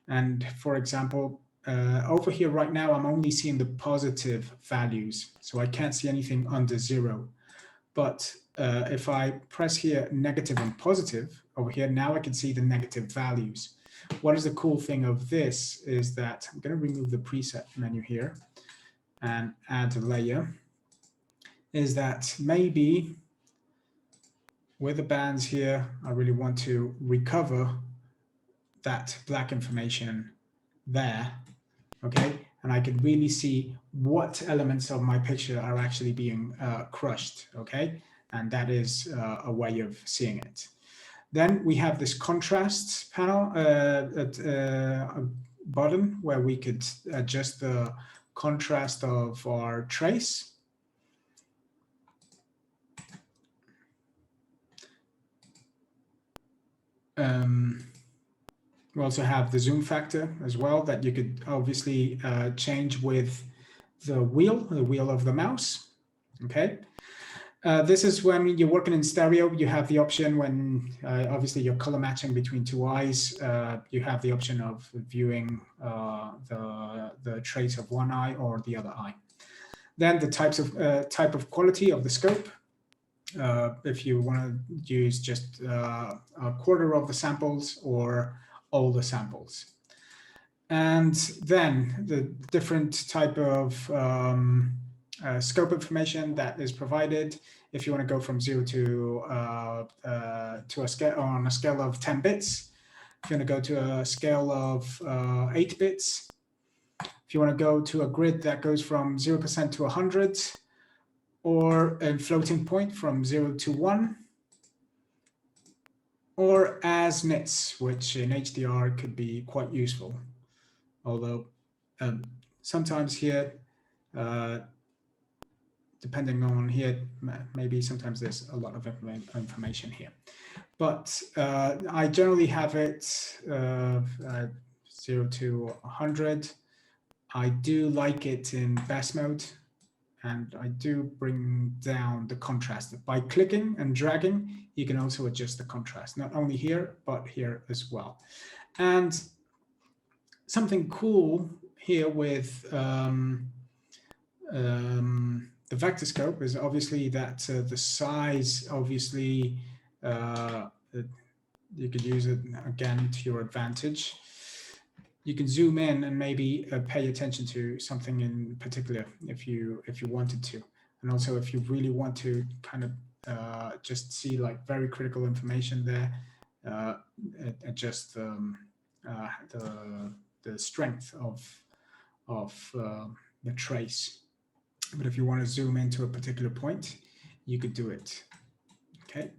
And for example, over here right now, I'm only seeing the positive values, so I can't see anything under 0. But if I press here negative and positive over here, now I can see the negative values. What is the cool thing of this is that I'm going to remove the preset menu here and add a layer, is that maybe with the bands here, I really want to recover that black information there, okay? And I can really see what elements of my picture are actually being crushed, okay? And that is a way of seeing it. Then we have this contrast panel button where we could adjust the contrast of our trace. We also have the zoom factor as well that you could obviously change with the wheel of the mouse. Okay. This is when you're working in stereo, you have the option when obviously you're color matching between 2 eyes, you have the option of viewing the trace of one eye or the other eye. Then the type of quality of the scope. If you want to use just a quarter of the samples or all the samples. And then the different type of scope information that is provided. If you want to go from 0 to a scale on a scale of 10 bits, if you want to go to a scale of 8 bits, if you want to go to a grid that goes from 0% to 100, or a floating point from 0 to 1, or as nits, which in HDR could be quite useful. Although sometimes here, depending on here, maybe sometimes there's a lot of information here. But I generally have it 0 to 100. I do like it in best mode, and I do bring down the contrast. By clicking and dragging, you can also adjust the contrast, not only here, but here as well. And something cool here with the Vectorscope is obviously that the size, obviously, you could use it again to your advantage. You can zoom in and maybe pay attention to something in particular if you wanted to, and also if you really want to kind of just see like very critical information there, adjust the strength of the trace. But if you want to zoom into a particular point, you could do it. Okay.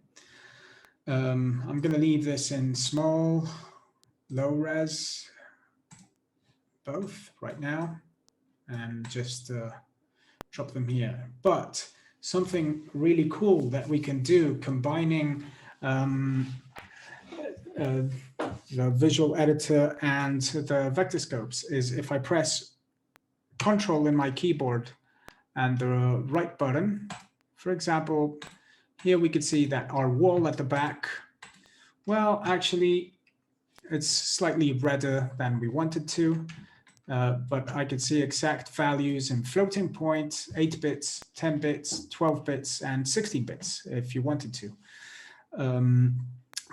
I'm going to leave this in small, low res, both right now, and just drop them here. But something really cool that we can do combining the visual editor and the Vectorscopes is if I press Control in my keyboard and the right button, for example, here we could see that our wall at the back, well, actually, it's slightly redder than we wanted to, but I could see exact values in floating point, 8 bits, 10 bits, 12 bits, and 16 bits if you wanted to.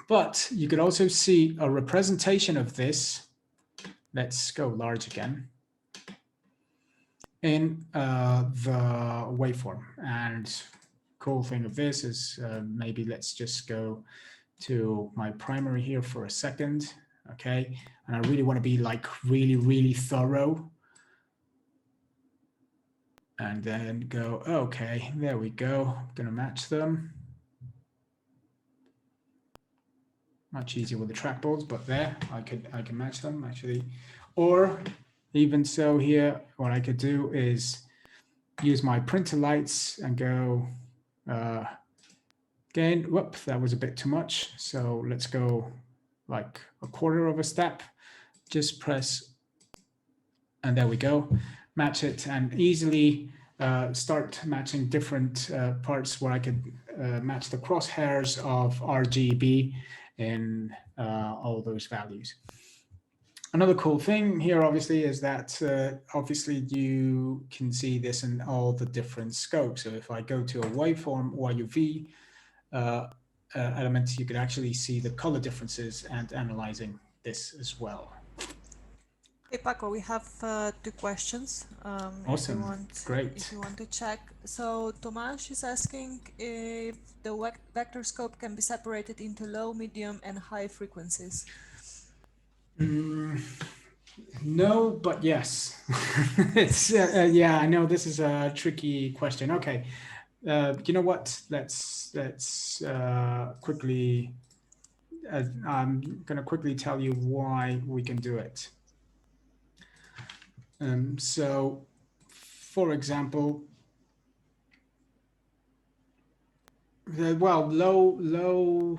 But you could also see a representation of this. Let's go large again. In the waveform. And cool thing of this is maybe let's just go to my primary here for a second. Okay, and I really want to be like really thorough. And then go, okay, there we go. I'm gonna match them. Much easier with the trackballs, but there I can match them actually. Or even so here, what I could do is use my printer lights and go again, whoop, that was a bit too much. So let's go like a quarter of a step, just press, and there we go, match it, and easily start matching different parts where I could match the crosshairs of RGB in all those values. Another cool thing here, obviously, is that obviously you can see this in all the different scopes. So if I go to a waveform or UV element, you could actually see the color differences and analyzing this as well. Hey Paco, we have 2 questions. Awesome, great. If you want to check. So Tomasz is asking if the Vectorscope can be separated into low, medium, and high frequencies. No, but yes. It's yeah, I know this is a tricky question. Okay, you know what? Let's quickly. I'm going to quickly tell you why we can do it. So, for example, well, low.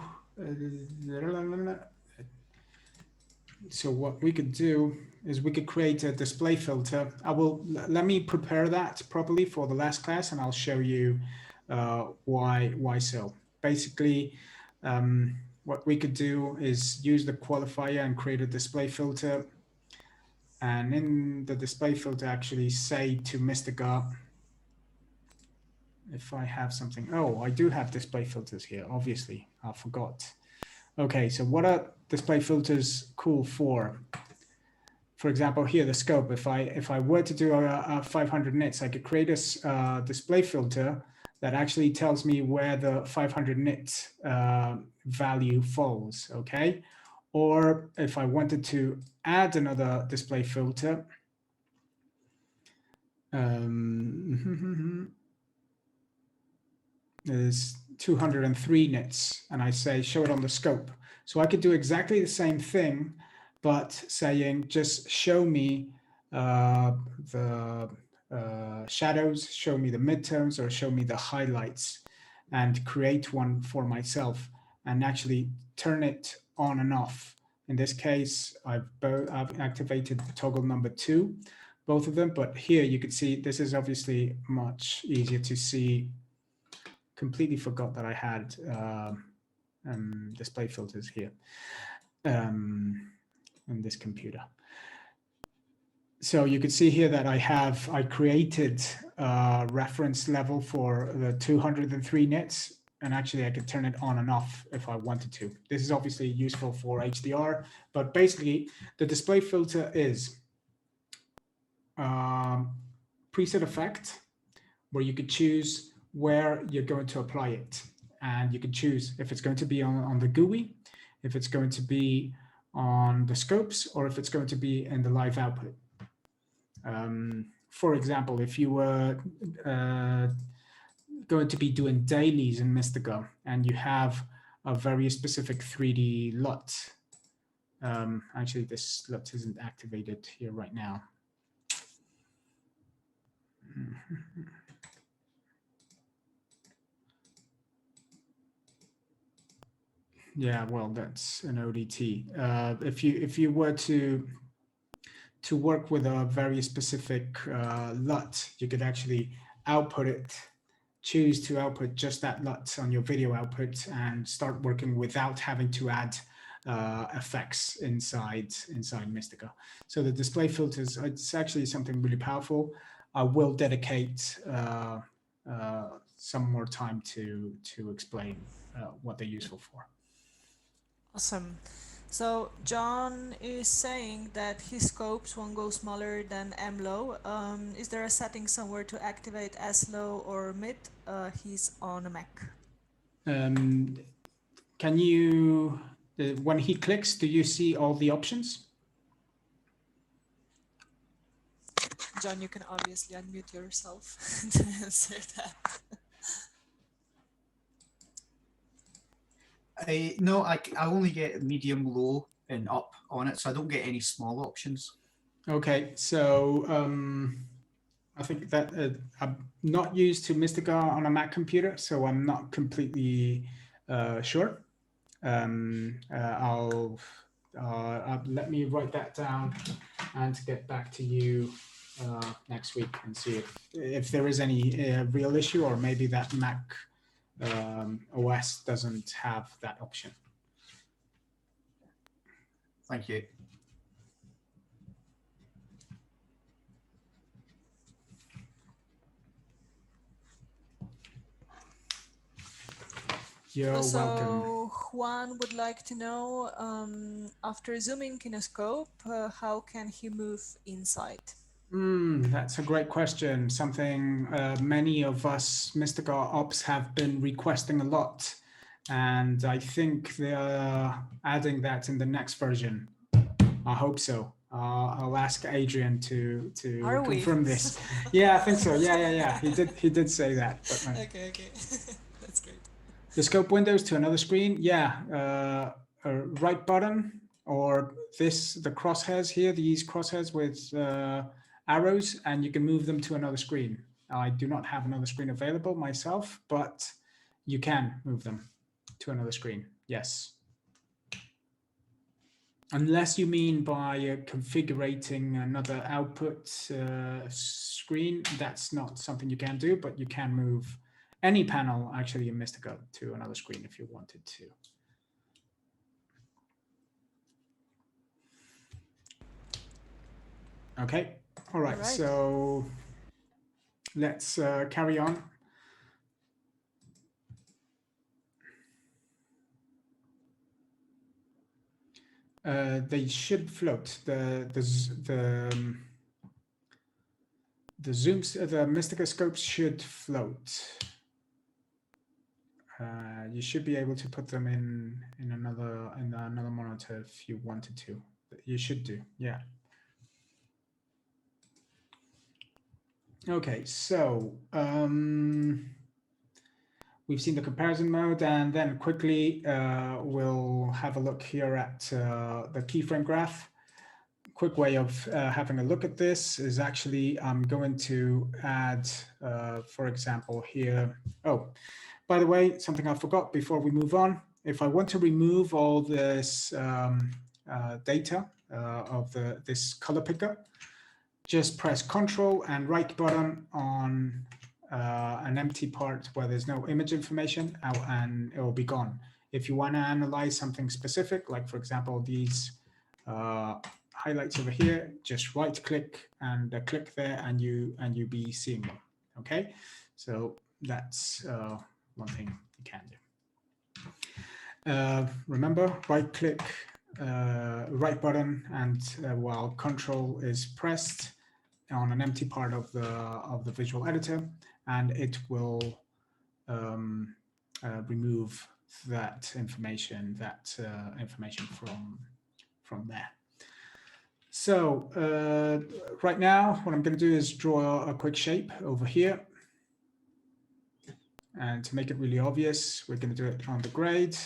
So what we could do is we could create a display filter. Let me prepare that properly for the last class, and I'll show you why so. Basically, what we could do is use the qualifier and create a display filter. And in the display filter, actually say to Mistika, if I have something, oh, I do have display filters here, obviously, I forgot. Okay, so what are display filters cool for? for example, here, the scope, if I were to do a 500 nits, I could create a display filter that actually tells me where the 500 nit value falls, okay? Or if I wanted to add another display filter, is 203 nits, and I say show it on the scope. So I could do exactly the same thing, but saying just show me the shadows, show me the midtones, or show me the highlights, and create one for myself and actually turn it on and off. In this case, I've activated toggle number 2, both of them, but here you can see this is obviously much easier to see. Completely forgot that I had display filters here on this computer. So you can see here that I created a reference level for the 203 nits, and actually I could turn it on and off if I wanted to. This is obviously useful for HDR, but basically the display filter is preset effect, where you could choose where you're going to apply it. And you can choose if it's going to be on the GUI, if it's going to be on the scopes, or if it's going to be in the live output. For example, if you were going to be doing dailies in Mistika and you have a very specific 3D LUT, actually this LUT isn't activated here right now. Yeah, well, that's an ODT. If you were to work with a very specific LUT, you could actually output it, choose to output just that LUT on your video output, and start working without having to add effects inside Mistika. So the display filters, it's actually something really powerful. I will dedicate some more time to explain what they're useful for. Awesome. So John is saying that his scopes won't go smaller than M-low. Is there a setting somewhere to activate S-low or mid? He's on a Mac. Can you, when he clicks, do you see all the options? John, you can obviously unmute yourself to answer that. No, I only get medium, low, and up on it, so I don't get any small options. Okay, so I think that I'm not used to Mistika on a Mac computer, so I'm not completely sure. Let me write that down and get back to you next week and see if there is any real issue, or maybe that Mac OS doesn't have that option. Thank you. You're welcome. Juan would like to know, after zooming in a scope, how can he move inside? That's a great question. Something many of us Mistika ops have been requesting a lot. And I think they're adding that in the next version. I hope so. I'll ask Adrian to confirm this. Yeah, I think so. Yeah. He did say that. But, okay. That's great. The scope windows to another screen. Yeah, right button, or the crosshairs here, these crosshairs with arrows, and you can move them to another screen. I do not have another screen available myself, but you can move them to another screen. Yes. Unless you mean by configuring another output screen, that's not something you can do, but you can move any panel actually in Mistika to another screen if you wanted to. Okay, all right. So let's carry on. they should float. The zooms, the Mistika scopes should float. You should be able to put them in another monitor if you wanted to. You should do, yeah. Okay, so we've seen the comparison mode, and then quickly we'll have a look here at the keyframe graph. Quick way of having a look at this is actually I'm going to add, for example, here. Oh, by the way, something I forgot before we move on. If I want to remove all this data of this color picker, just press Control and right button on an empty part where there's no image information, and it will be gone. If you want to analyze something specific, like for example these highlights over here, just right click and click there, and you be seeing them. Okay, so that's one thing you can do. Remember, right click, right button, and while Control is pressed on an empty part of the visual editor, and it will remove that information from there. So right now, what I'm going to do is draw a quick shape over here. And to make it really obvious, we're going to do it on the grade,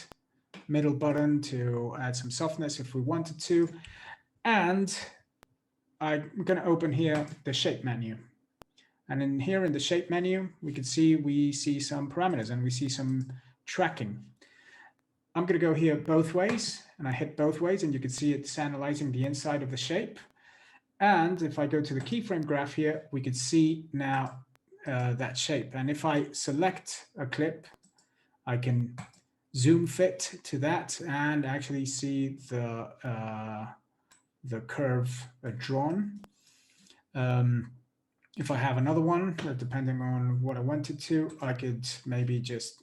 middle button to add some softness if we wanted to. And I'm going to open here the shape menu. And in here in the shape menu, we see some parameters and we see some tracking. I'm going to go here both ways, and I hit both ways, and you can see it's analyzing the inside of the shape. And if I go to the keyframe graph here, we can see now that shape. And if I select a clip, I can zoom fit to that and actually see the curve drawn. If I have another one, depending on what I wanted to, I could maybe just,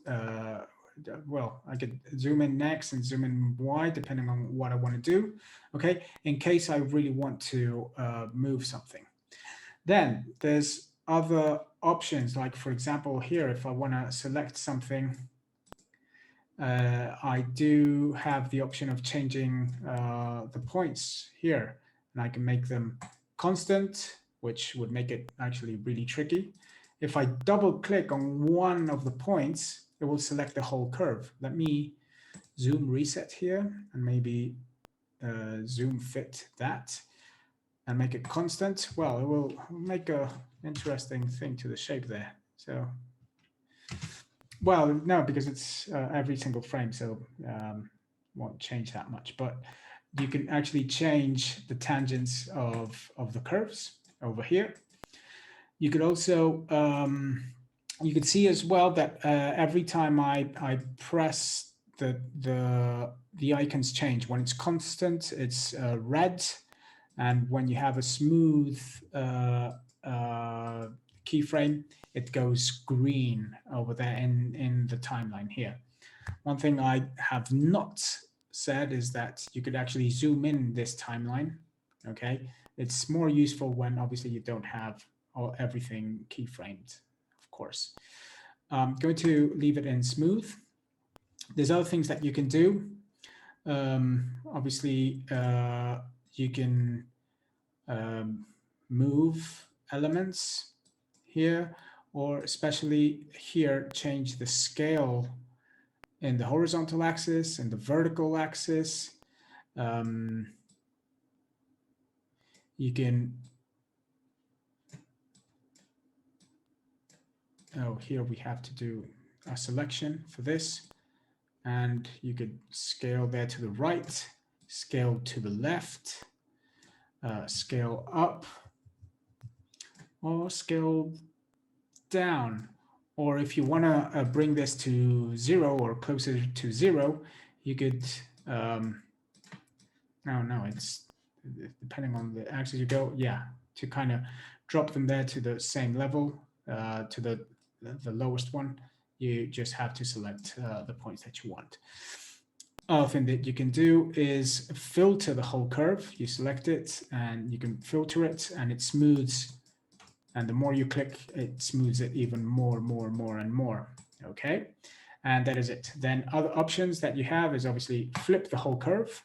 well, I could zoom in next and zoom in Y, depending on what I want to do, okay, in case I really want to move something. Then there's other options, like for example here, if I want to select something, I do have the option of changing the points here, and I can make them constant, which would make it actually really tricky. If I double click on one of the points, it will select the whole curve. Let me zoom reset here and maybe zoom fit that and make it constant. Well, it will make a interesting thing to the shape there. So, well, no, because it's every single frame, so won't change that much. But you can actually change the tangents of the curves over here. You could also you can see as well that every time I press the icons change. When it's constant, it's red, and when you have a smooth keyframe, it goes green over there in the timeline here. One thing I have not said is that you could actually zoom in this timeline. Okay, it's more useful when obviously you don't have everything keyframed, of course. I'm going to leave it in smooth. There's other things that you can do. Obviously, you can move elements here, or especially here, change the scale in the horizontal axis and the vertical axis. You can, oh, here we have to do a selection for this, and you could scale there to the right, scale to the left, scale up, or scale down. Or if you want to bring this to 0 or closer to 0, you could, no, it's depending on the axis you go, yeah, to kind of drop them there to the same level, to the lowest one. You just have to select the points that you want. other thing that you can do is filter the whole curve. You select it and you can filter it, and it smooths. And the more you click, it smooths it even more and more. Okay, and that is it. Then other options that you have is obviously flip the whole curve,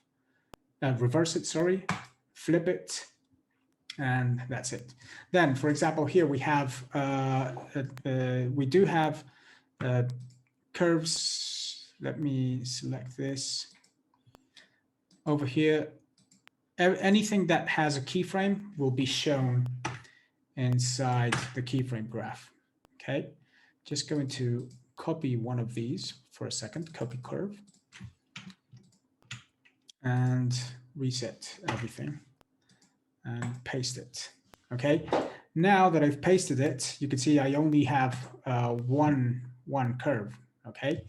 reverse it, sorry, flip it, and that's it. Then, for example, here we have we do have curves. Let me select this. Over here, anything that has a keyframe will be shown inside the keyframe graph. Okay, just going to copy one of these for a second, copy curve, and reset everything and paste it. Okay, now that I've pasted it, you can see I only have one curve. Okay,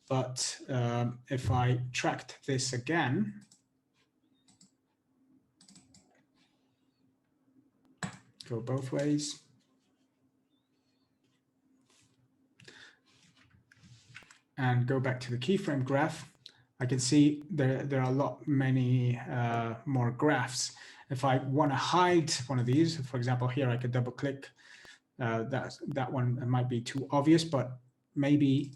but if I tracked this again, go both ways, and go back to the keyframe graph, I can see there are many more graphs. If I want to hide one of these, for example, here I could double click. That one might be too obvious, but maybe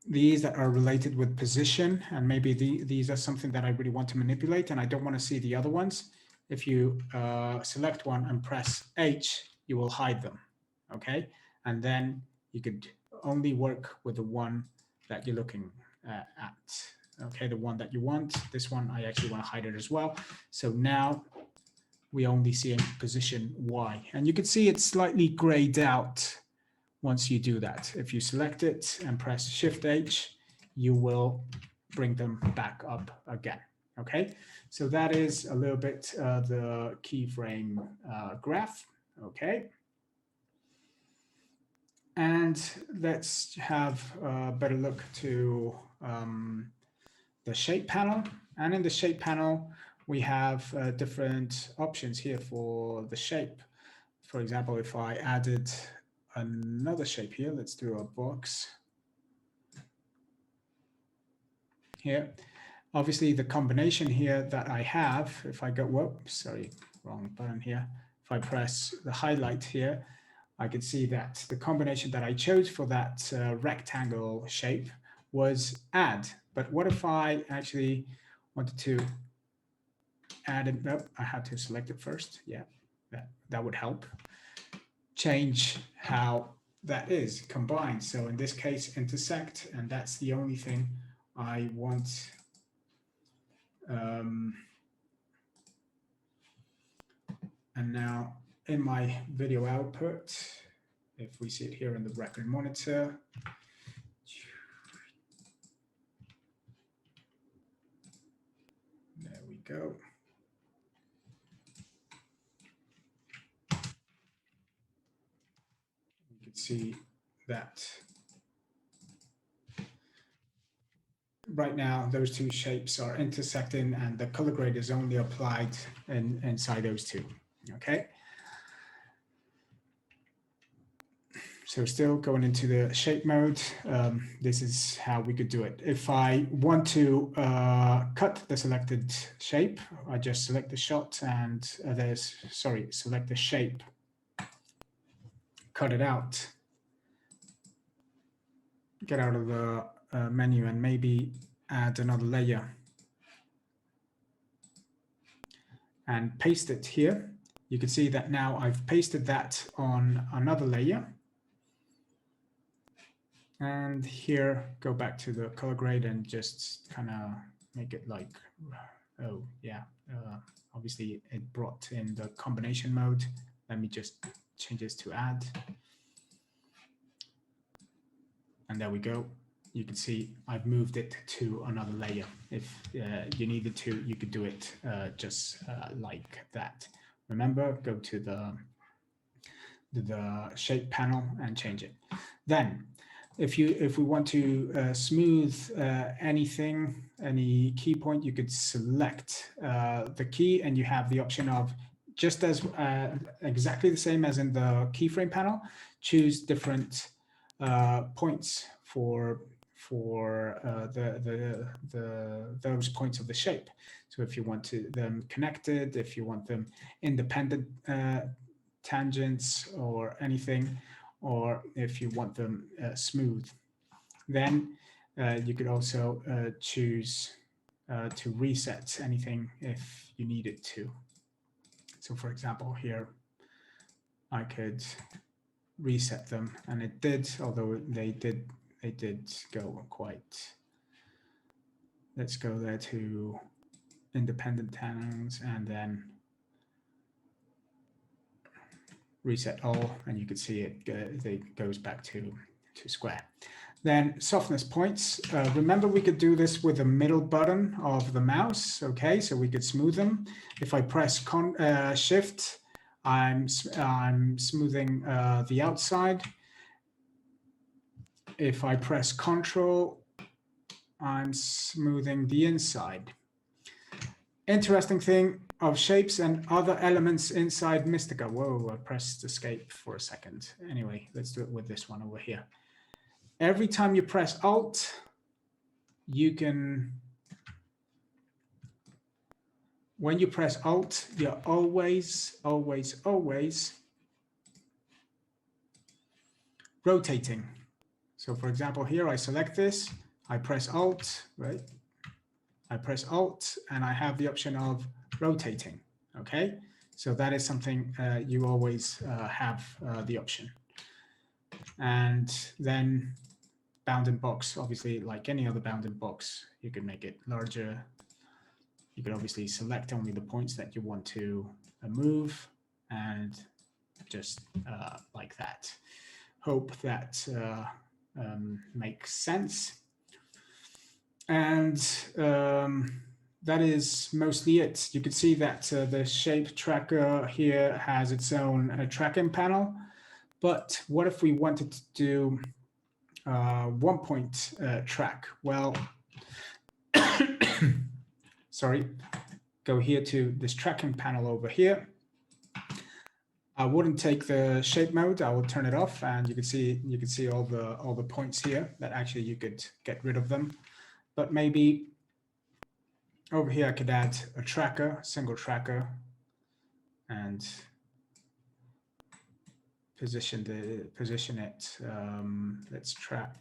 these that are related with position, and maybe these are something that I really want to manipulate and I don't want to see the other ones. If you select one and press H, you will hide them. Okay, and then you could only work with the one that you're looking at. Okay, the one that you want. This one I actually want to hide it as well. So now we only see in position Y, and you can see it's slightly grayed out once you do that. If you select it and press Shift H, you will bring them back up again. Okay, so that is a little bit the keyframe graph. Okay. And let's have a better look to the shape panel. And in the shape panel, we have different options here for the shape. For example, if I added another shape here, let's do a box here. Obviously, the combination here that I have, if I go, whoops, sorry, wrong button here. If I press the highlight here, I can see that the combination that I chose for that rectangle shape was add. But what if I actually wanted to add it? Nope, I had to select it first. Yeah, that would help. Change how that is combined. So in this case, intersect, and that's the only thing I want. And now in my video output, if we see it here in the record monitor, there we go. You can see that right now those two shapes are intersecting and the color grade is only applied inside those two. Okay. So still going into the shape mode, this is how we could do it. If I want to cut the selected shape, I just select the shot and select the shape, cut it out, get out of the menu and maybe add another layer and paste it here. You can see that now I've pasted that on another layer. And here, go back to the color grade and just kind of make it like, oh yeah, obviously it brought in the combination mode. Let me just change this to add. And there we go. You can see I've moved it to another layer. If you needed to, you could do it just like that. Remember, go to the shape panel and change it. Then, if we want to smooth anything, any key point, you could select the key, and you have the option of, just as exactly the same as in the keyframe panel, choose different points for for those points of the shape. So if you want them connected, if you want them independent tangents or anything, or if you want them smooth, then you could also choose to reset anything if you needed to. So for example, here I could reset them, and it did, although they did go quite. Let's go there to independent tangents and then reset all, and you can see it goes back to square. Then softness points. Remember, we could do this with the middle button of the mouse. Okay, so we could smooth them. If I press Shift, I'm smoothing the outside. If I press Control, I'm smoothing the inside. Interesting thing of shapes and other elements inside Mistika. Whoa, I pressed Escape for a second. Anyway, let's do it with this one over here. Every time you press Alt, you can, when you press Alt, you're always rotating. So for example, here I select this, I press Alt, right? I press Alt and I have the option of rotating, okay? So that is something you always have the option. And then bounding box, obviously, like any other bounding box, you can make it larger. You can obviously select only the points that you want to move, and just like that. Hope that makes sense. And that is mostly it. You can see that the shape tracker here has its own tracking panel. But what if we wanted to do 1 point track? Well, sorry, go here to this tracking panel over here. I wouldn't take the shape mode. I will turn it off, and you can see all the points here that actually you could get rid of them. But maybe over here I could add a tracker, single tracker, and position it. Let's track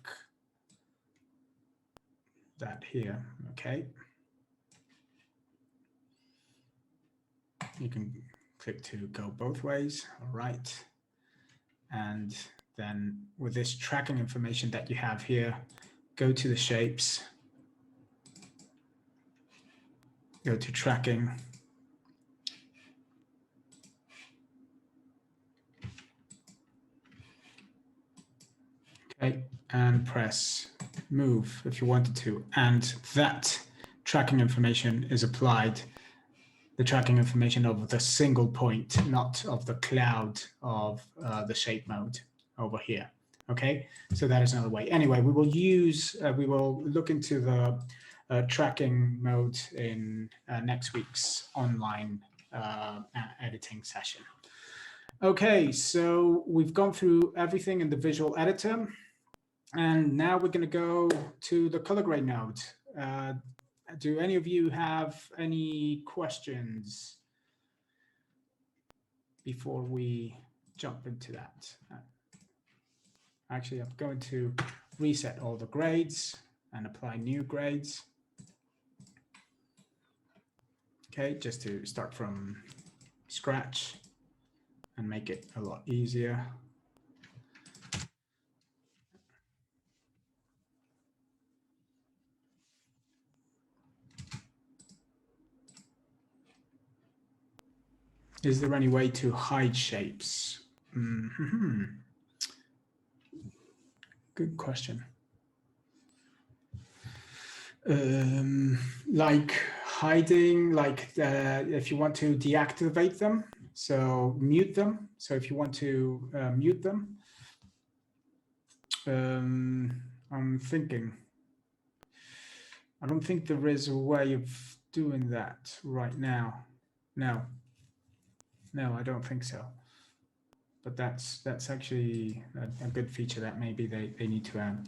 that here. Okay. You can click to go both ways. All right. And then with this tracking information that you have here, go to the shapes, go to tracking. Okay, and press move if you wanted to. And that tracking information is applied, the tracking information of the single point, not of the cloud of the shape mode over here. Okay, so that is another way. Anyway, we will look into the tracking mode in next week's online editing session. Okay, so we've gone through everything in the visual editor, and now we're going to go to the color grade node. Do any of you have any questions before we jump into that? Actually, I'm going to reset all the grades and apply new grades. Okay, just to start from scratch and make it a lot easier. Is there any way to hide shapes? Mm-hmm. Good question. Like hiding, like if you want to deactivate them, so mute them. So if you want to mute them, I'm thinking, I don't think there is a way of doing that right now. No, I don't think so. But that's actually a good feature that maybe they need to add.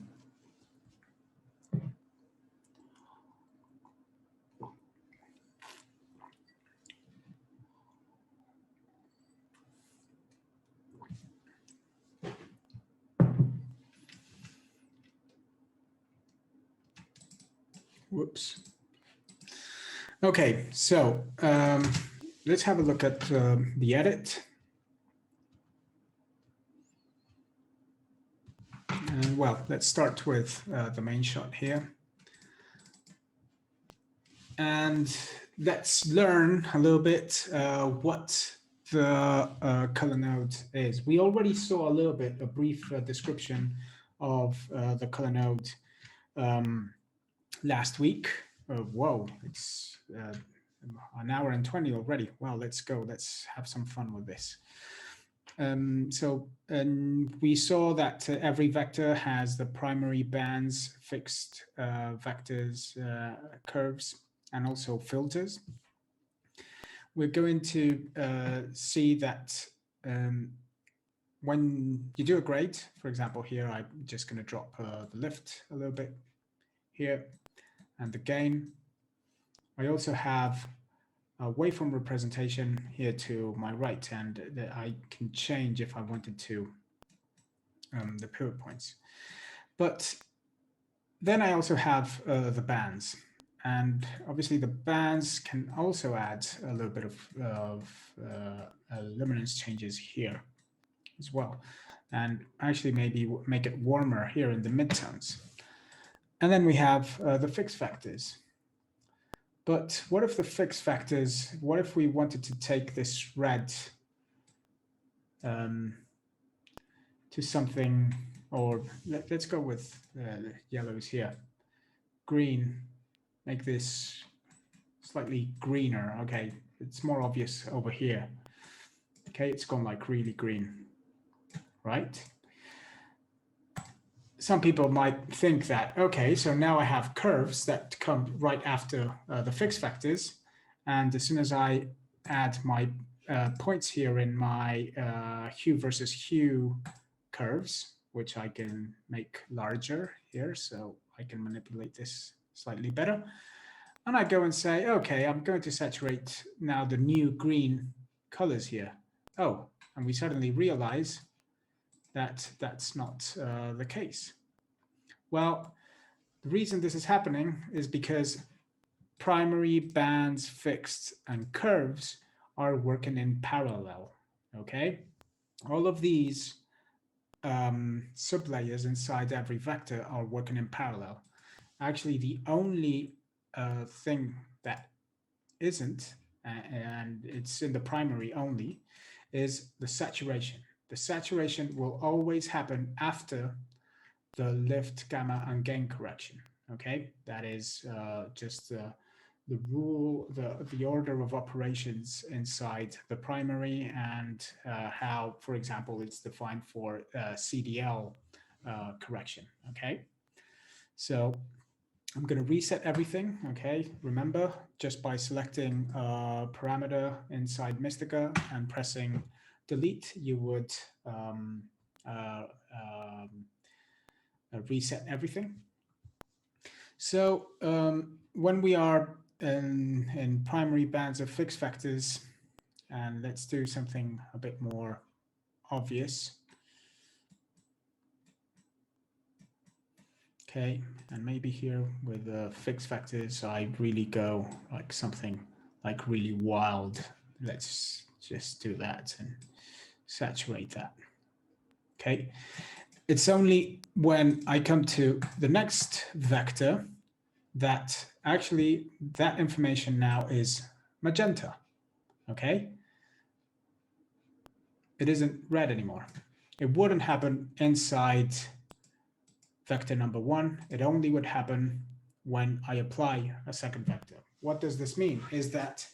Whoops. Okay, so let's have a look at the edit. And well, let's start with the main shot here. And let's learn a little bit what the color node is. We already saw a little bit, a brief description of the color node last week. Whoa, it's an hour and 20 already. Well, let's go. Let's have some fun with this. So we saw that every vector has the primary bands, fixed vectors, curves, and also filters. We're going to see that when you do a grade, for example, here I'm just going to drop the lift a little bit here and the gain. I also have a waveform representation here to my right, and that I can change if I wanted to the pivot points. But then I also have the bands, and obviously the bands can also add a little bit of luminance changes here as well, and actually maybe make it warmer here in the midtones. And then we have the fixed factors. But what if the fixed factors, what if we wanted to take this red to something, or let's go with yellows here, green, make this slightly greener. Okay, it's more obvious over here. Okay, it's gone like really green, right? Some people might think that, okay, so now I have curves that come right after the fixed factors. And as soon as I add my points here in my hue versus hue curves, which I can make larger here, so I can manipulate this slightly better. And I go and say, okay, I'm going to saturate now the new green colors here. Oh, and we suddenly realize that that's not the case. Well, the reason this is happening is because primary, bands, fixed, and curves are working in parallel, okay? All of these sublayers inside every vector are working in parallel. Actually, the only thing that isn't, and it's in the primary only, is the saturation. The saturation will always happen after the lift, gamma, and gain correction. Okay, that is just the rule, the order of operations inside the primary, and how, for example, it's defined for CDL correction. Okay, so I'm going to reset everything. Okay, remember, just by selecting a parameter inside Mistika and pressing delete, you would reset everything. So when we are in primary bands of fixed factors, and let's do something a bit more obvious. Okay, and maybe here with the fixed factors, I really go like something like really wild. Let's just do that and saturate that. Okay, it's only when I come to the next vector that actually that information now is magenta. Okay, it isn't red anymore. It wouldn't happen inside vector number 1, it only would happen when I apply a second vector. What does this mean? Is that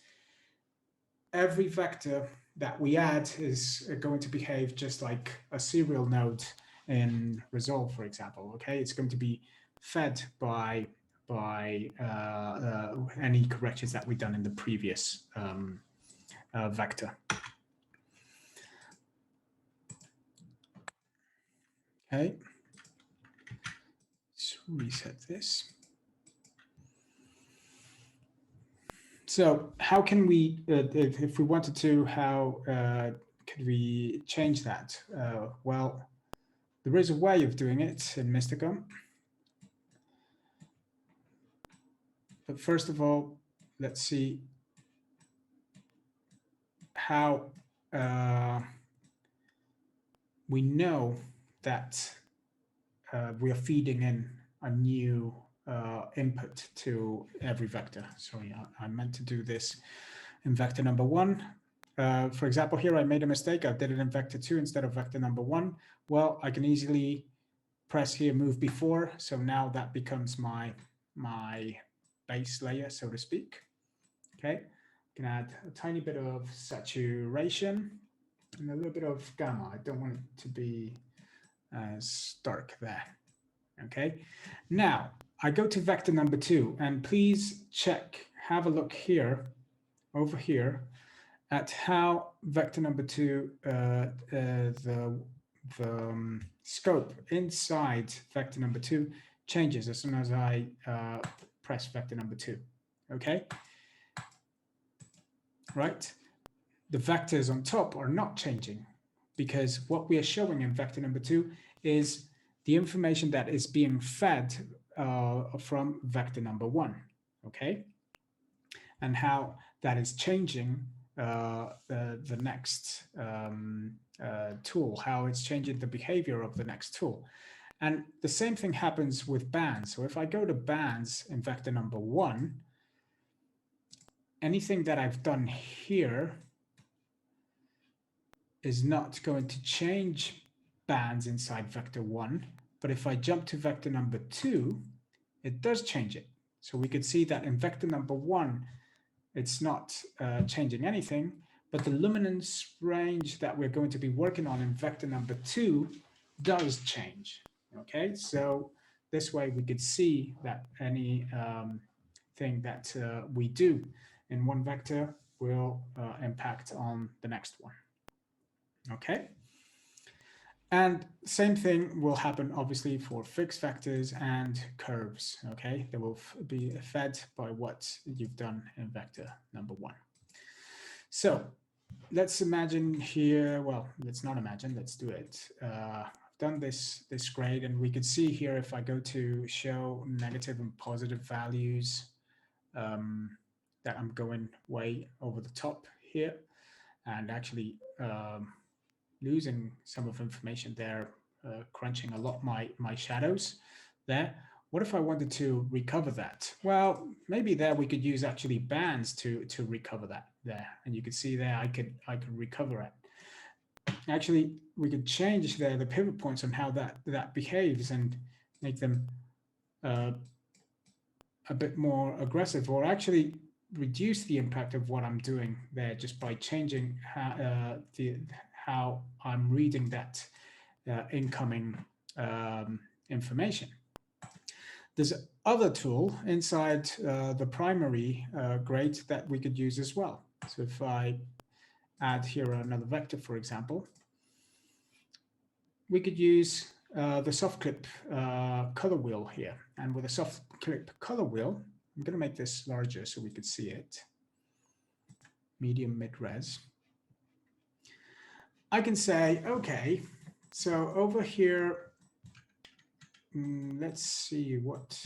every vector that we add is going to behave just like a serial node in Resolve, for example. Okay, it's going to be fed by any corrections that we've done in the previous vector. Okay. Let's reset this. So how can we, if we wanted to, how could we change that? Well, there is a way of doing it in Mistika. But first of all, let's see how we know that we are feeding in a new input to every vector. Sorry, I meant to do this in vector number 1. For example, here I made a mistake. I did it in vector 2 instead of vector number 1. Well, I can easily press here move before. So now that becomes my base layer, so to speak. Okay, I can add a tiny bit of saturation and a little bit of gamma. I don't want it to be as dark there. Okay, now I go to vector number 2, and please check, have a look here, over here, at how vector number 2, the scope inside vector number 2 changes as soon as I press vector number 2. Okay, right? The vectors on top are not changing because what we are showing in vector number 2 is the information that is being fed from vector number 1. Okay, and how that is changing the next tool, how it's changing the behavior of the next tool. And the same thing happens with bands. So if I go to bands in vector number 1, anything that I've done here is not going to change bands inside vector 1. But if I jump to vector number 2, it does change it. So we could see that in vector number 1, it's not changing anything, but the luminance range that we're going to be working on in vector number 2 does change. Okay, so this way we could see that any thing that we do in one vector will impact on the next one. Okay, and same thing will happen obviously for fixed vectors and curves. Okay, they will be fed by what you've done in vector number 1. So let's imagine here, well, let's not imagine, let's do it. I've done this grade, and we could see here if I go to show negative and positive values, that I'm going way over the top here and actually losing some of information there, crunching a lot my shadows there. What if I wanted to recover that? Well, maybe there we could use actually bands to recover that there, and you can see there I could recover it. Actually, we could change there the pivot points on how that behaves and make them a bit more aggressive, or actually reduce the impact of what I'm doing there just by changing how I'm reading that incoming information. There's other tool inside the primary grade that we could use as well. So if I add here another vector, for example, we could use the soft clip color wheel here. And with a soft clip color wheel, I'm going to make this larger so we could see it. Medium mid-res. I can say, okay, so over here, let's see what,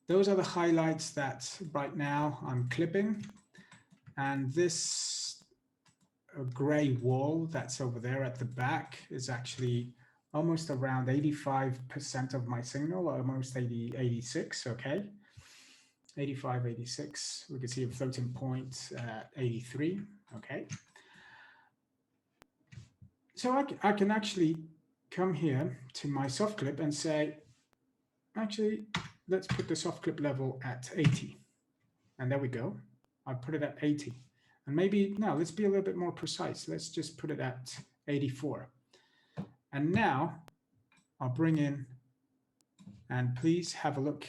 those are the highlights that right now I'm clipping. And this gray wall that's over there at the back is actually almost around 85% of my signal, almost 86, okay. 85, 86, we can see a floating point at 83, okay. So I can actually come here to my soft clip and say, actually, let's put the soft clip level at 80. And there we go. I put it at 80. And maybe, no, let's be a little bit more precise. Let's just put it at 84. And now I'll bring in, and please have a look,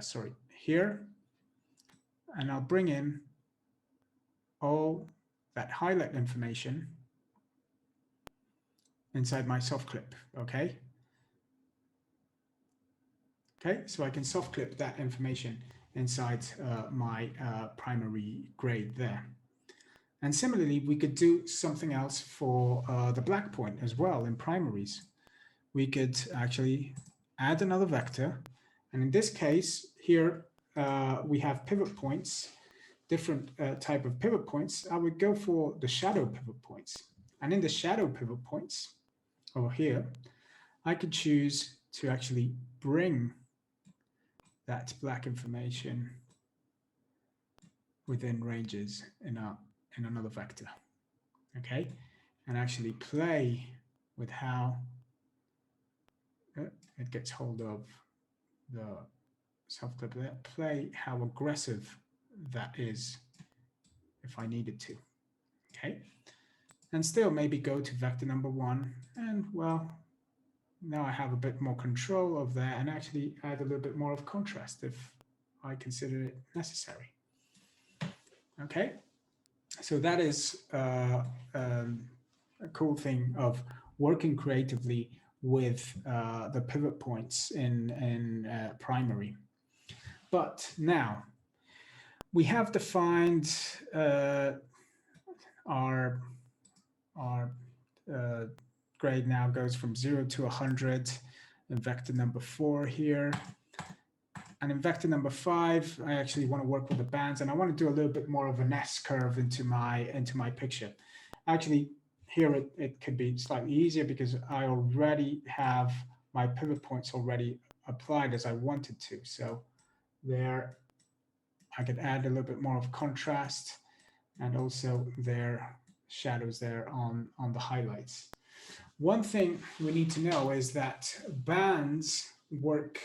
sorry, here. And I'll bring in all that highlight information inside my soft clip, okay? Okay, so I can soft clip that information inside my primary grade there. And similarly, we could do something else for the black point as well in primaries. We could actually add another vector. And in this case here, we have pivot points, different type of pivot points, I would go for the shadow pivot points. And in the shadow pivot points over here, I could choose to actually bring that black information within ranges in another vector, okay? And actually play with how it gets hold of the self-clip there, play how aggressive that is if I needed to, okay? And still maybe go to vector number 1, and well, now I have a bit more control of that and actually add a little bit more of contrast if I consider it necessary. Okay, so that is a cool thing of working creatively with the pivot points in primary. But now we have defined our grade now goes from 0 to 100 in vector number 4 here. And in vector number 5, I actually want to work with the bands, and I want to do a little bit more of an S-curve into my picture. Actually, here it could be slightly easier because I already have my pivot points already applied as I wanted to. So there, I could add a little bit more of contrast, and also their shadows there on the highlights. One thing we need to know is that bands work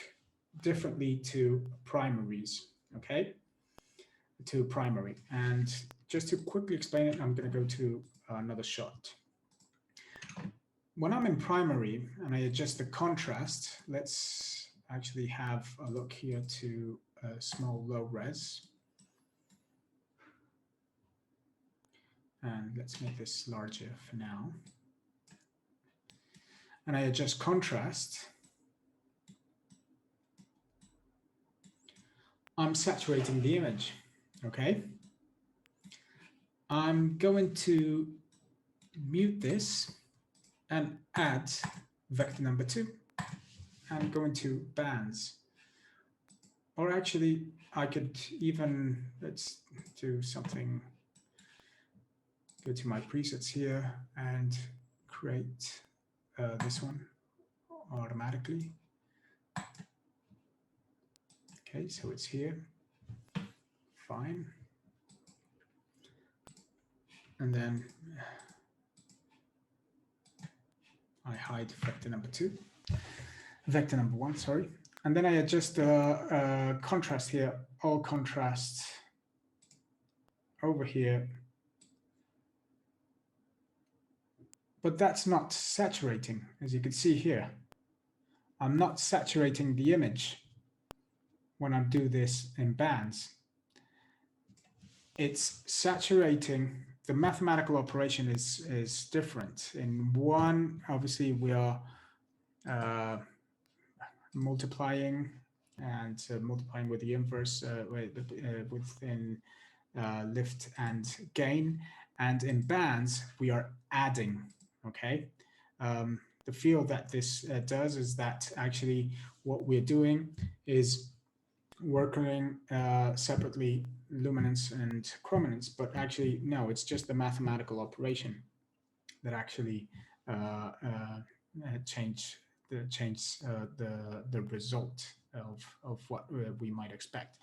differently to primaries, okay? To primary. And just to quickly explain it, I'm going to go to another shot. When I'm in primary and I adjust the contrast, let's actually have a look here to a small low res. And let's make this larger for now. And I adjust contrast. I'm saturating the image, okay? I'm going to mute this and add vector number 2 and go into bands. Or actually, I could even, let's do something, go to my presets here and create this one automatically. Okay, so it's here, fine. And then I hide vector number 2, vector number 1, sorry. And then I adjust the contrast here, all contrast over here. But that's not saturating, as you can see here. I'm not saturating the image when I do this in bands. It's saturating, the mathematical operation is different. In one, obviously we are multiplying and multiplying with the inverse within lift and gain. And in bands, we are adding, okay? The field that this does is that actually what we're doing is working separately luminance and chrominance, but actually, no, it's just the mathematical operation that actually change the result of what we might expect.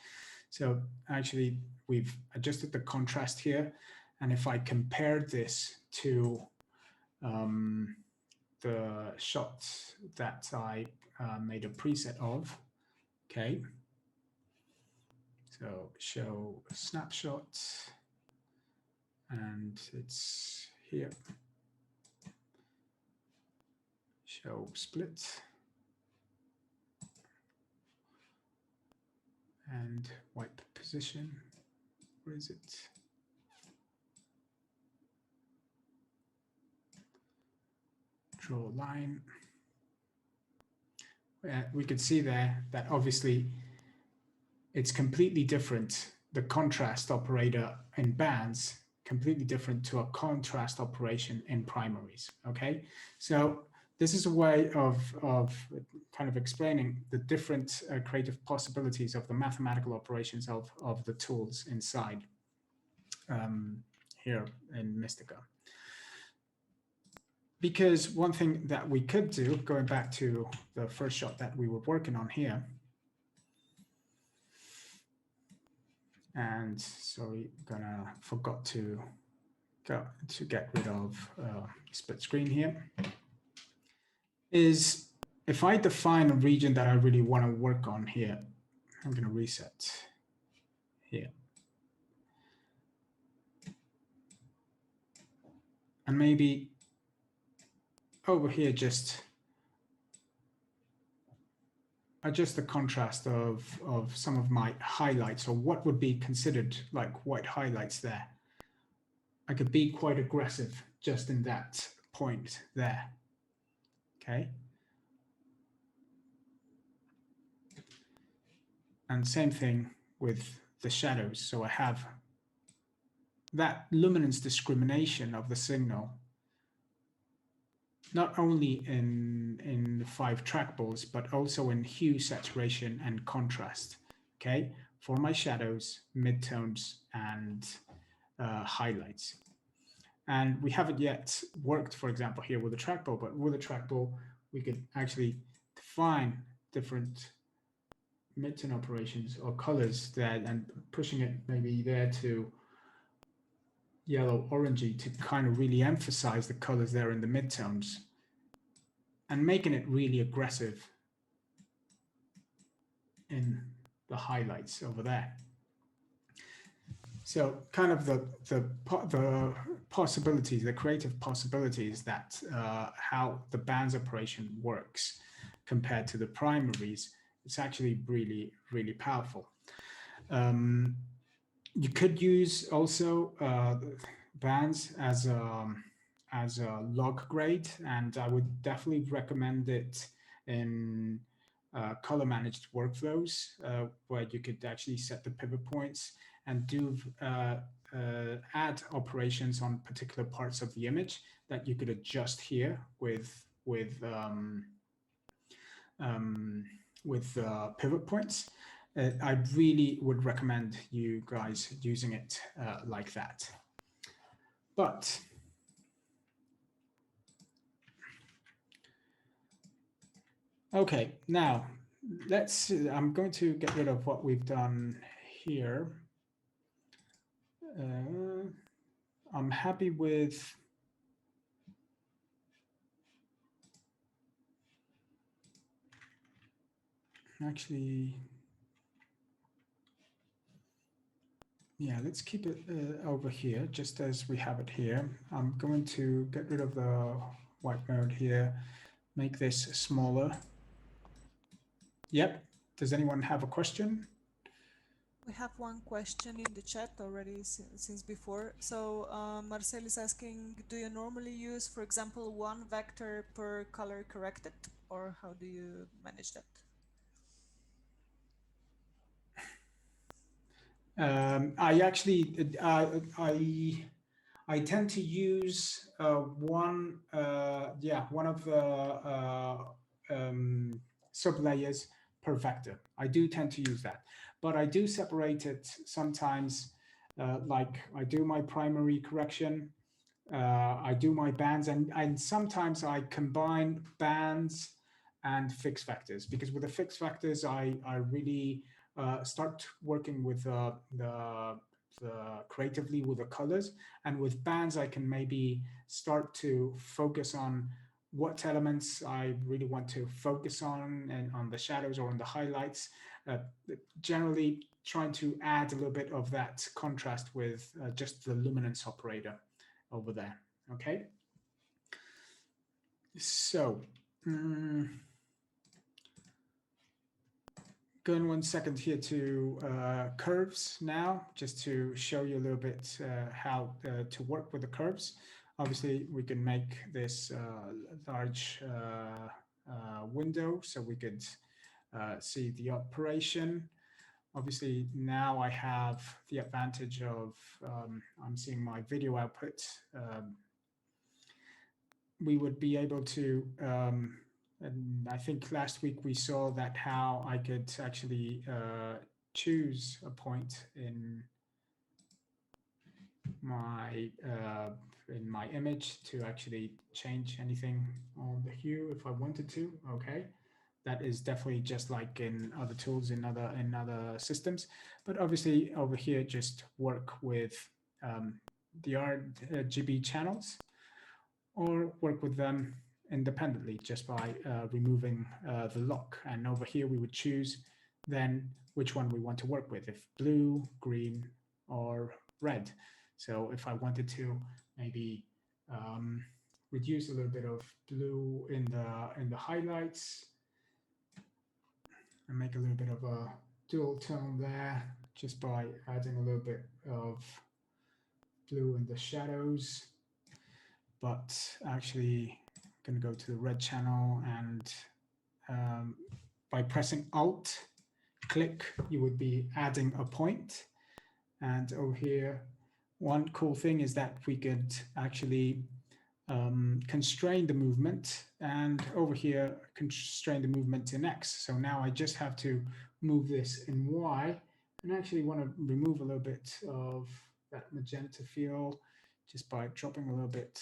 So actually, we've adjusted the contrast here, and if I compare this to the shot that I made a preset of, okay. So show snapshot, and it's here. Show split, and wipe position. Where is it? Draw a line. We can see there that obviously it's completely different. The contrast operator in bands completely different to a contrast operation in primaries. Okay, so this is a way of kind of explaining the different creative possibilities of the mathematical operations of the tools inside here in Mistika. Because one thing that we could do, going back to the first shot that we were working on here, and sorry, forgot to get rid of split screen here, is if I define a region that I really want to work on here, I'm going to reset here. And maybe over here, just adjust the contrast of some of my highlights, or what would be considered like white highlights there. I could be quite aggressive just in that point there. Okay. And same thing with the shadows. So I have that luminance discrimination of the signal, not only in the 5 trackballs, but also in hue, saturation, and contrast, okay, for my shadows, midtones, and highlights. And we haven't yet worked, for example, here with a trackball, but with a trackball, we could actually define different midtone operations or colors there, and pushing it maybe there to yellow orangey to kind of really emphasize the colors there in the midtones and making it really aggressive in the highlights over there. So kind of the possibilities, the creative possibilities that how the bands operation works compared to the primaries, it's actually really, really powerful. You could use also bands as a log grade, and I would definitely recommend it in color managed workflows where you could actually set the pivot points and do add operations on particular parts of the image that you could adjust here with pivot points. I really would recommend you guys using it like that. But okay, now let's. I'm going to get rid of what we've done here. I'm happy with. Actually, yeah, let's keep it over here, just as we have it here. I'm going to get rid of the white mode here, make this smaller. Yep. Does anyone have a question? We have one question in the chat already since before. So Marcel is asking, do you normally use, for example, 1 vector per color corrected, or how do you manage that? I actually, I tend to use one of the sublayers per vector. I do tend to use that, but I do separate it sometimes. Like I do my primary correction, I do my bands, and sometimes I combine bands and fixed vectors, because with the fixed vectors, I really start working with the creatively with the colors, and with bands I can maybe start to focus on what elements I really want to focus on, and on the shadows or on the highlights, generally trying to add a little bit of that contrast with just the luminance operator over there. Okay, so going 1 second here to curves now, just to show you a little bit how to work with the curves. Obviously, we can make this large window so we could see the operation. Obviously, now I have the advantage of I'm seeing my video output we would be able to, and I think last week we saw that how I could actually choose a point in my image to actually change anything on the hue if I wanted to. Okay, that is definitely just like in other tools in other systems, but obviously over here just work with the RGB channels, or work with them independently just by removing the lock. And over here we would choose then which one we want to work with, if blue, green, or red. So if I wanted to maybe reduce a little bit of blue in the highlights and make a little bit of a dual tone there just by adding a little bit of blue in the shadows, but actually I'm going to go to the red channel, and by pressing Alt click you would be adding a point. And over here one cool thing is that we could actually constrain the movement, and over here constrain the movement in X. So now I just have to move this in Y, and I actually want to remove a little bit of that magenta feel just by dropping a little bit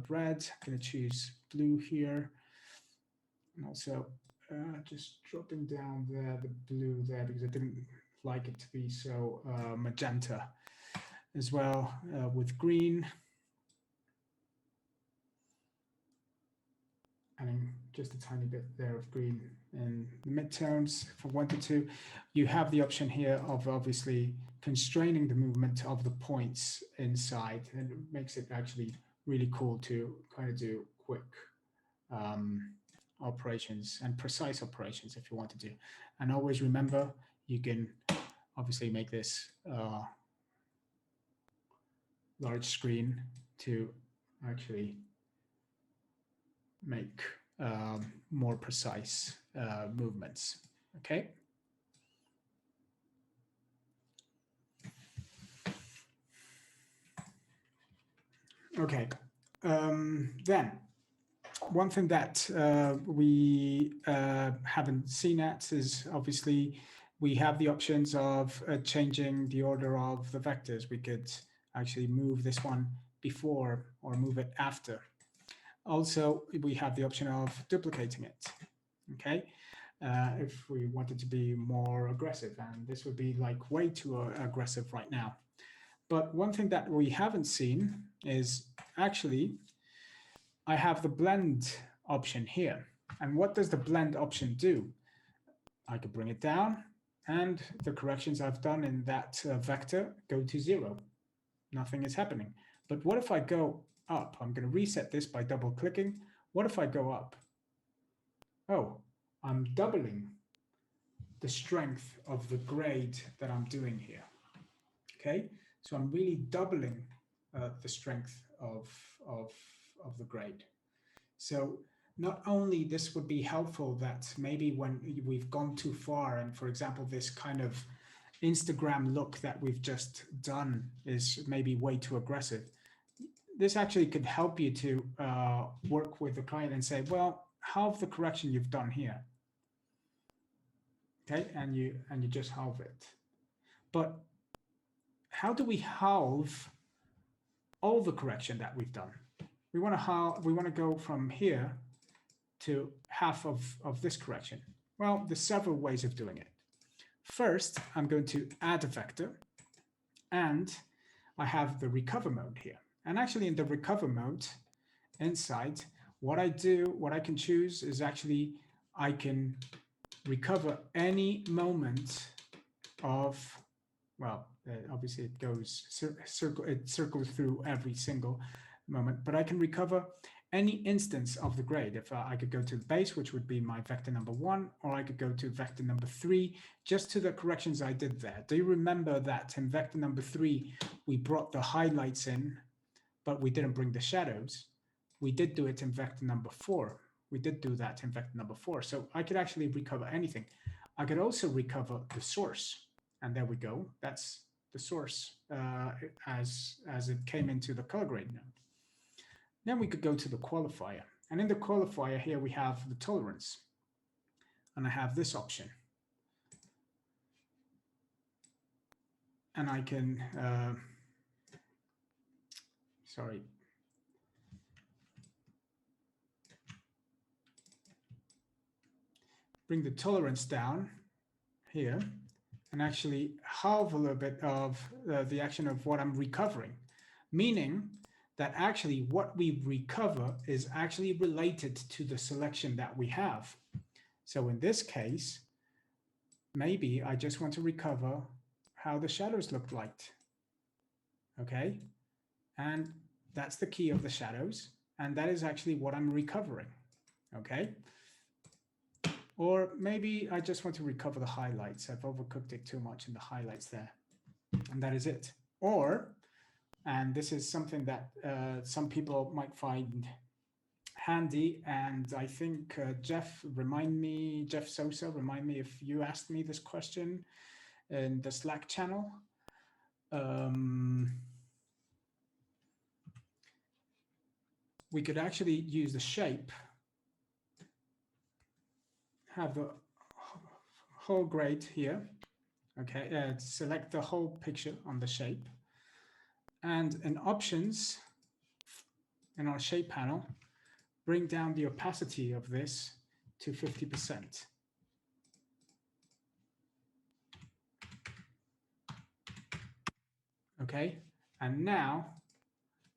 red. I'm going to choose blue here, and also just dropping down there the blue there because I didn't like it to be so magenta as well, with green. Adding just a tiny bit there of green in the midtones if I wanted to. You have the option here of obviously constraining the movement of the points inside, and it makes it actually really cool to kind of do quick operations and precise operations if you want to do. And always remember, you can obviously make this large screen to actually make more precise movements. Okay. Okay. Then one thing that we haven't seen yet is obviously we have the options of changing the order of the vectors. We could actually move this one before or move it after. Also, we have the option of duplicating it, okay? If we wanted to be more aggressive, and this would be like way too aggressive right now. But one thing that we haven't seen is actually, I have the blend option here. And what does the blend option do? I could bring it down, and the corrections I've done in that vector go to 0. Nothing is happening. But what if I go up? I'm going to reset this by double clicking. What if I go up? Oh, I'm doubling the strength of the grade that I'm doing here. Okay, so I'm really doubling the strength of the grade. So not only this would be helpful that maybe when we've gone too far, and for example, this kind of Instagram look that we've just done is maybe way too aggressive. This actually could help you to work with the client and say, well, halve the correction you've done here. Okay, and you just halve it. But how do we halve all the correction that we've done? We want to go from here to half of this correction. Well, there's several ways of doing it. First, I'm going to add a vector, and I have the recover mode here. And actually in the recover mode inside, what I can choose is actually I can recover any moment of, well, obviously it goes circles through every single moment, but I can recover any instance of the grade. If I could go to the base, which would be my vector number 1, or I could go to vector number 3, just to the corrections I did there. Do you remember that in vector number 3, we brought the highlights in, but we didn't bring the shadows? We did do it in vector number 4. We did do that in vector number 4. So I could actually recover anything. I could also recover the source. And there we go. That's the source as it came into the color grade node. Then we could go to the qualifier. And in the qualifier here, we have the tolerance. And I have this option. And I can, sorry. Bring the tolerance down here and actually halve a little bit of the action of what I'm recovering, meaning that actually what we recover is actually related to the selection that we have. So in this case, maybe I just want to recover how the shadows looked like. Okay, and that's the key of the shadows, and that is actually what I'm recovering. Okay. Or maybe I just want to recover the highlights. I've overcooked it too much in the highlights there. And that is it. Or, and this is something that some people might find handy, and I think Jeff Sosa, remind me if you asked me this question in the Slack channel. We could actually use the shape, have the whole grid here. Okay, select the whole picture on the shape. And in options, in our shape panel, bring down the opacity of this to 50%. Okay, and now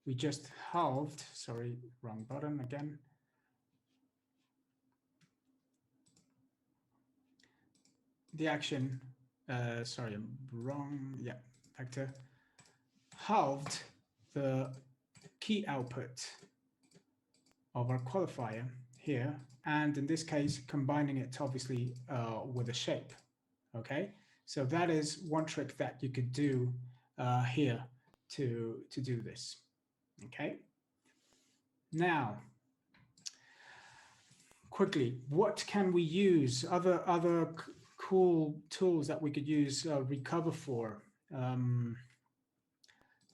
we just halved, sorry, wrong button again. The action, sorry, I'm wrong, yeah, vector, halved the key output of our qualifier here, and in this case, combining it obviously with a shape, okay? So that is one trick that you could do here to do this, okay? Now, quickly, what can we use? Other cool tools that we could use recover for.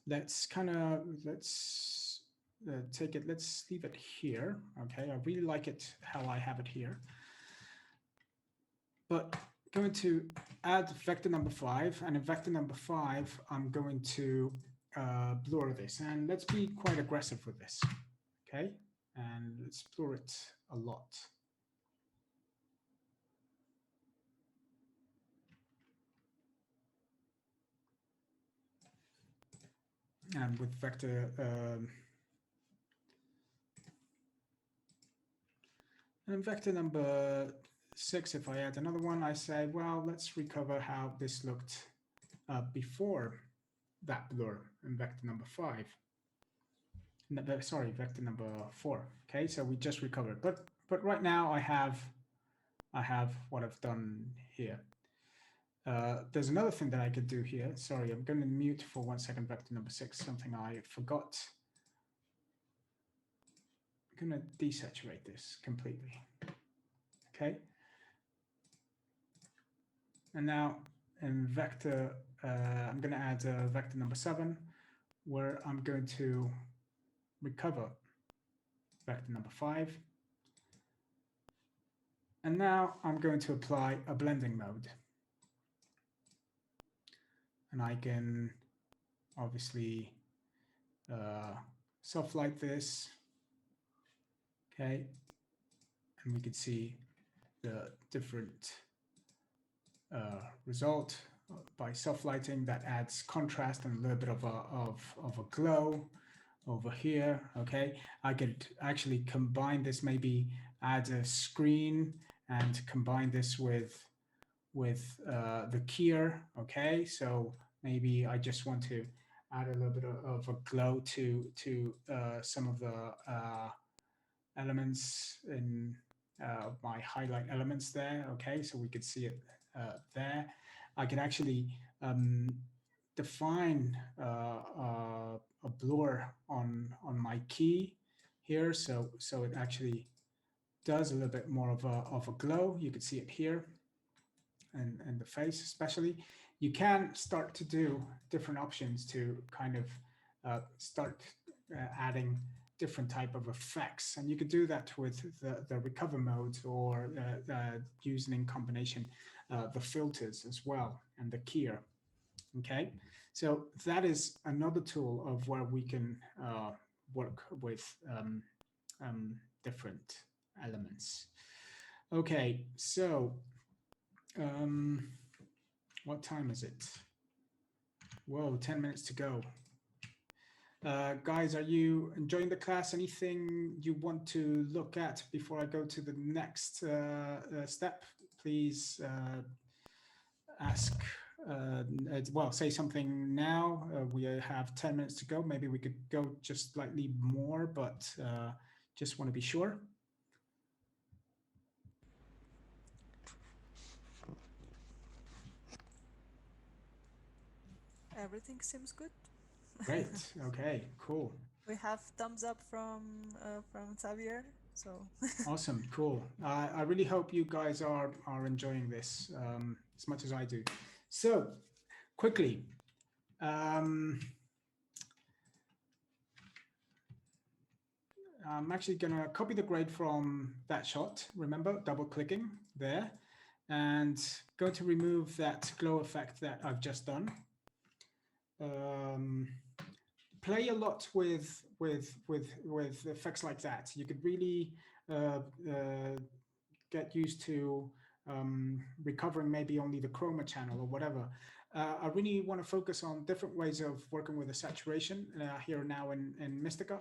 Let's take it, let's leave it here. Okay, I really like it how I have it here. But going to add vector number 5, and in vector number 5, I'm going to blur this, and let's be quite aggressive with this. Okay, and let's blur it a lot. And with vector, and vector number 6, if I add another one, I say, well, let's recover how this looked before that blur in vector number 5. No, sorry, vector number 4. Okay, so we just recovered, but right now I have what I've done here. There's another thing that I could do here. Sorry, I'm going to mute for 1 second vector number 6, something I forgot. I'm going to desaturate this completely. Okay. And now in vector, I'm going to add vector number 7, where I'm going to recover vector number 5. And now I'm going to apply a blending mode. And I can obviously soft light this. Okay. And we can see the different result by soft lighting that adds contrast and a little bit of a glow over here. Okay, I could actually combine this, maybe add a screen and combine this with the keyer. Okay, so maybe I just want to add a little bit of a glow to some of the elements in my highlight elements there. Okay, so we could see it there. I can actually define a blur on my key here, so it actually does a little bit more of a glow. You can see it here, and the face especially. You can start to do different options to kind of start adding different type of effects. And you could do that with the recover mode, or using in combination the filters as well, and the keyer. Okay, so that is another tool of where we can work with different elements. Okay, so what time is it? Whoa, 10 minutes to go. Guys, are you enjoying the class? Anything you want to look at before I go to the next step? Please ask, well, say something now. We have 10 minutes to go. Maybe we could go just slightly more, but just want to be sure. Everything seems good. Great. Okay, cool. We have thumbs up from Xavier, so. Awesome, cool. I really hope you guys are enjoying this as much as I do. So quickly, I'm actually going to copy the grade from that shot. Remember, double clicking there, and going to remove that glow effect that I've just done. Play a lot with effects like that. You could really get used to recovering maybe only the chroma channel or whatever. I really want to focus on different ways of working with the saturation here now in Mistika.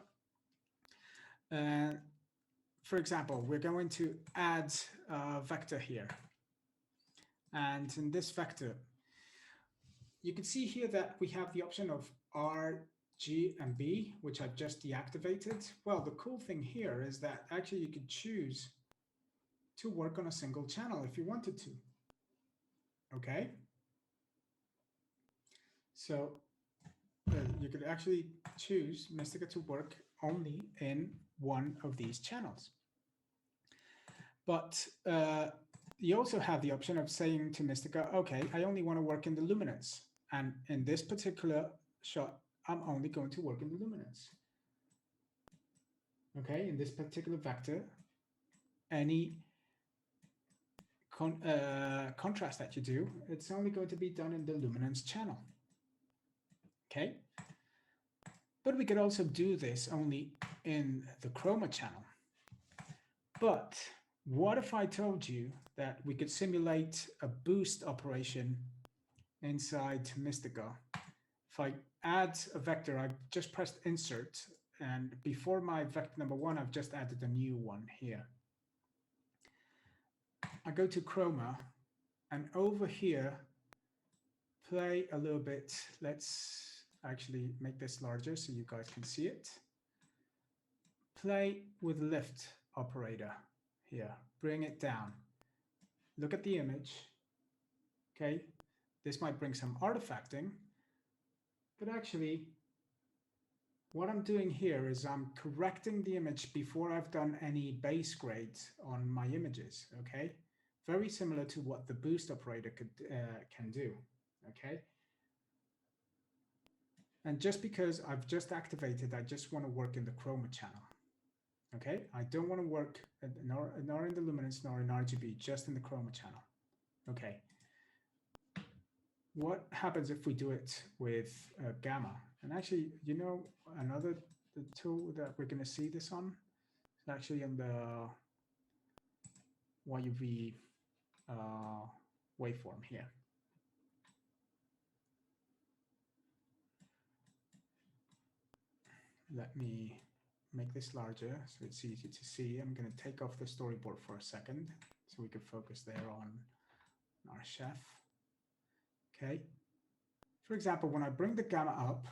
For example, we're going to add a vector here. And in this vector, you can see here that we have the option of R, G, and B, which I've just deactivated. Well, the cool thing here is that actually you could choose to work on a single channel if you wanted to. Okay. So you could actually choose Mistika to work only in one of these channels. But you also have the option of saying to Mistika, okay, I only want to work in the luminance. And in this particular shot, I'm only going to work in the luminance. Okay, in this particular vector, any contrast that you do, it's only going to be done in the luminance channel. Okay, but we could also do this only in the chroma channel. But what if I told you that we could simulate a boost operation inside Mistika? If I add a vector, I've just pressed insert, and before my vector number 1, I've just added a new one here. I go to chroma, and over here, play a little bit. Let's actually make this larger so you guys can see it. Play with lift operator here. Bring it down. Look at the image. Okay, this might bring some artifacting, but actually what I'm doing here is I'm correcting the image before I've done any base grade on my images. Okay, very similar to what the boost operator can do. Okay, and just because I've just activated, I just want to work in the chroma channel. Okay, I don't want to work nor in the luminance nor in RGB, just in the chroma channel. Okay, what happens if we do it with gamma? And actually, you know, another tool that we're going to see this on is actually in the YUV waveform here. Let me make this larger so it's easy to see. I'm going to take off the storyboard for a second so we can focus there on our chef. Okay. For example, when I bring the gamma up,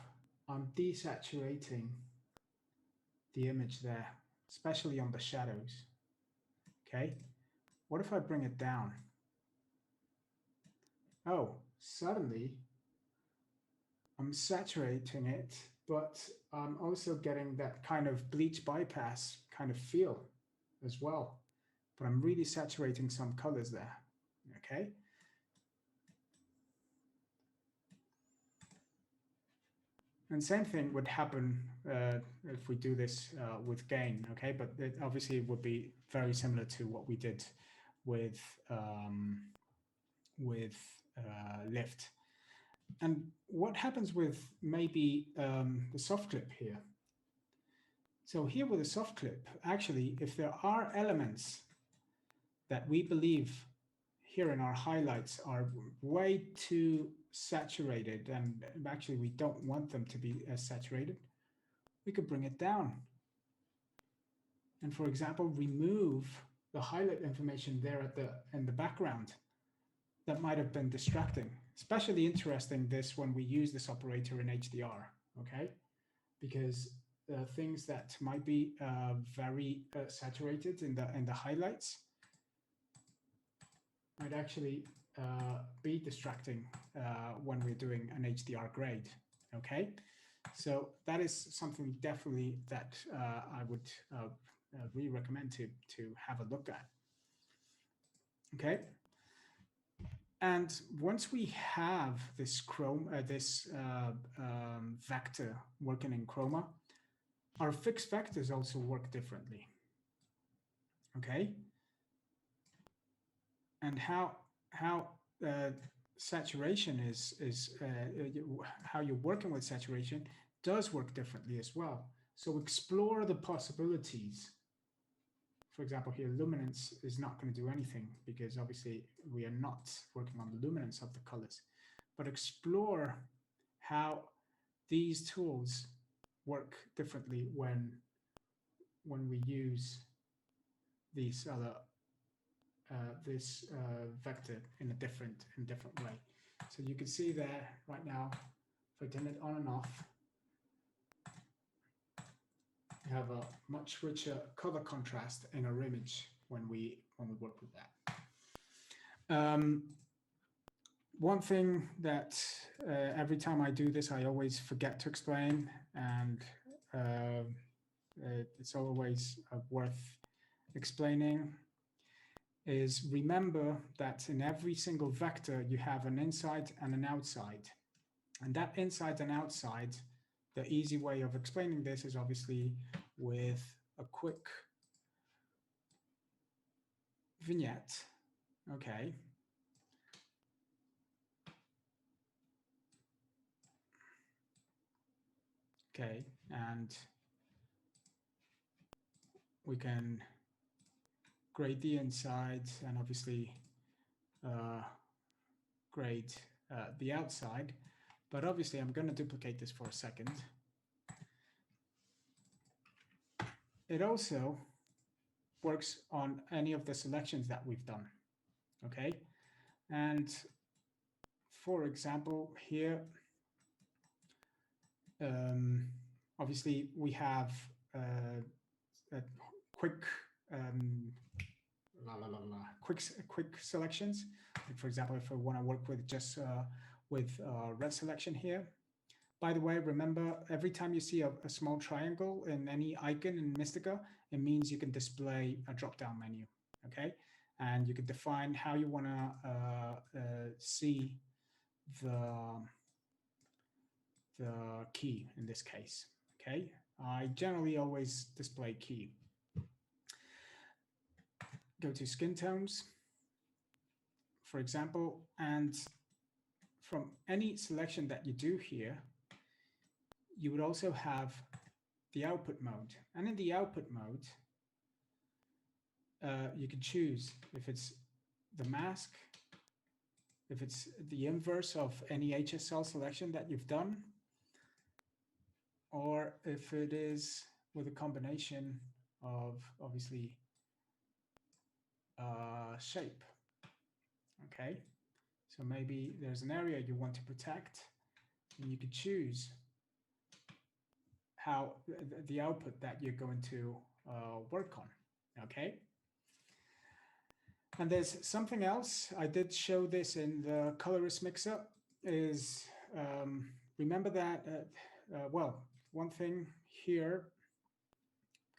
I'm desaturating the image there, especially on the shadows. Okay. What if I bring it down? Oh, suddenly I'm saturating it, but I'm also getting that kind of bleach bypass kind of feel as well. But I'm really saturating some colors there. Okay. And same thing would happen if we do this with gain, okay? But it obviously would be very similar to what we did with lift. And what happens with maybe the soft clip here? So here with the soft clip, actually, if there are elements that we believe here in our highlights are way too saturated, and actually we don't want them to be as saturated, we could bring it down. And for example, remove the highlight information there in the background that might have been distracting. Especially interesting this when we use this operator in HDR, okay? Because things that might be very saturated in the highlights might actually be distracting when we're doing an HDR grade, okay? So that is something definitely that I would really recommend to have a look at, okay? And once we have this vector working in Chroma, our fixed vectors also work differently, okay? And how saturation is how you're working with saturation does work differently as well. So explore the possibilities. For example, here luminance is not going to do anything because obviously we are not working on the luminance of the colors. But explore how these tools work differently when we use these other this vector in a different way. So you can see there right now, if I turn it on and off, we have a much richer color contrast in our image when we work with that. One thing that every time I do this, I always forget to explain, and it's always worth explaining, is remember that in every single vector, you have an inside and an outside. And that inside and outside, the easy way of explaining this is obviously with a quick vignette, okay? Okay, and we can grade the inside and obviously grade the outside, but obviously I'm going to duplicate this for a second. It also works on any of the selections that we've done, okay? And for example, here, obviously we have a quick quick selections. Like for example, if I want to work with just with red selection here. By the way, remember, every time you see a small triangle in any icon in Mistika, it means you can display a drop-down menu, okay? And you can define how you want to see the key in this case, okay? I generally always display key. Go to skin tones, for example, and from any selection that you do here, you would also have the output mode. And in the output mode, you can choose if it's the mask, if it's the inverse of any HSL selection that you've done, or if it is with a combination of obviously shape. Okay, so maybe there's an area you want to protect, and you could choose how the output that you're going to work on. Okay. And there's something else. I did show this in the Colorist mixer. Is remember that well, one thing here.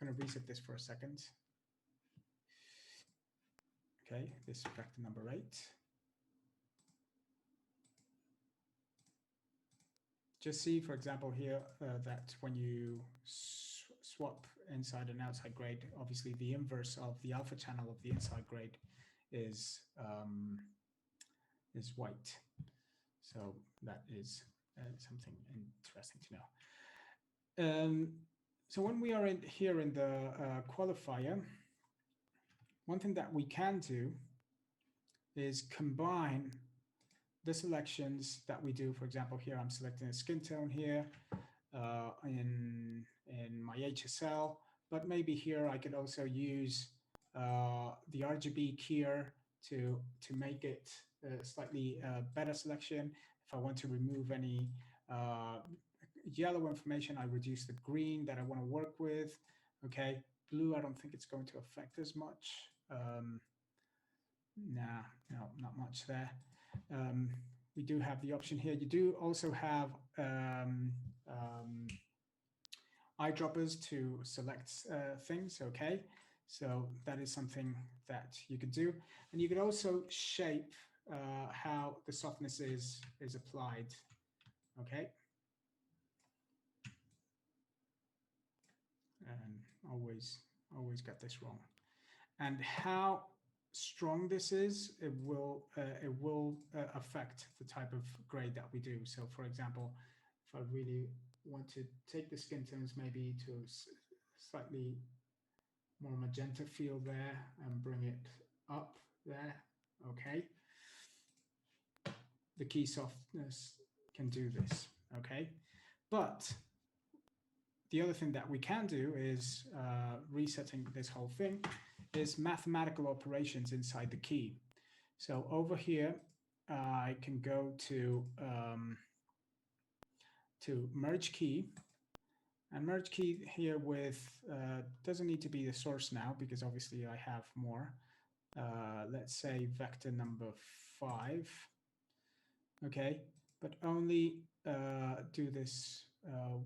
I'm going to reset this for a second. Okay, this is vector number 8. just see, for example, here that when you swap inside and outside grade, obviously the inverse of the alpha channel of the inside grade is white. So that is something interesting to know. So when we are here in the qualifier, one thing that we can do is combine the selections that we do. For example, here I'm selecting a skin tone here in my HSL, but maybe here I could also use the RGB keyer to make it a slightly better selection. If I want to remove any yellow information, I reduce the green that I want to work with. Okay, blue, I don't think it's going to affect as much. Nah, no, not much there. We do have the option here. You do also have eyedroppers to select things, okay? So that is something that you could do. And you could also shape how the softness is applied, okay? And always get this wrong. And how strong this is, it will affect the type of grade that we do. So for example, if I really want to take the skin tones maybe to slightly more magenta feel there and bring it up there, okay, the key softness can do this, okay? But the other thing that we can do is resetting this whole thing is mathematical operations inside the key. So over here, I can go to merge key, and merge key here with doesn't need to be the source now because obviously I have more. Let's say vector number 5, okay, but only do this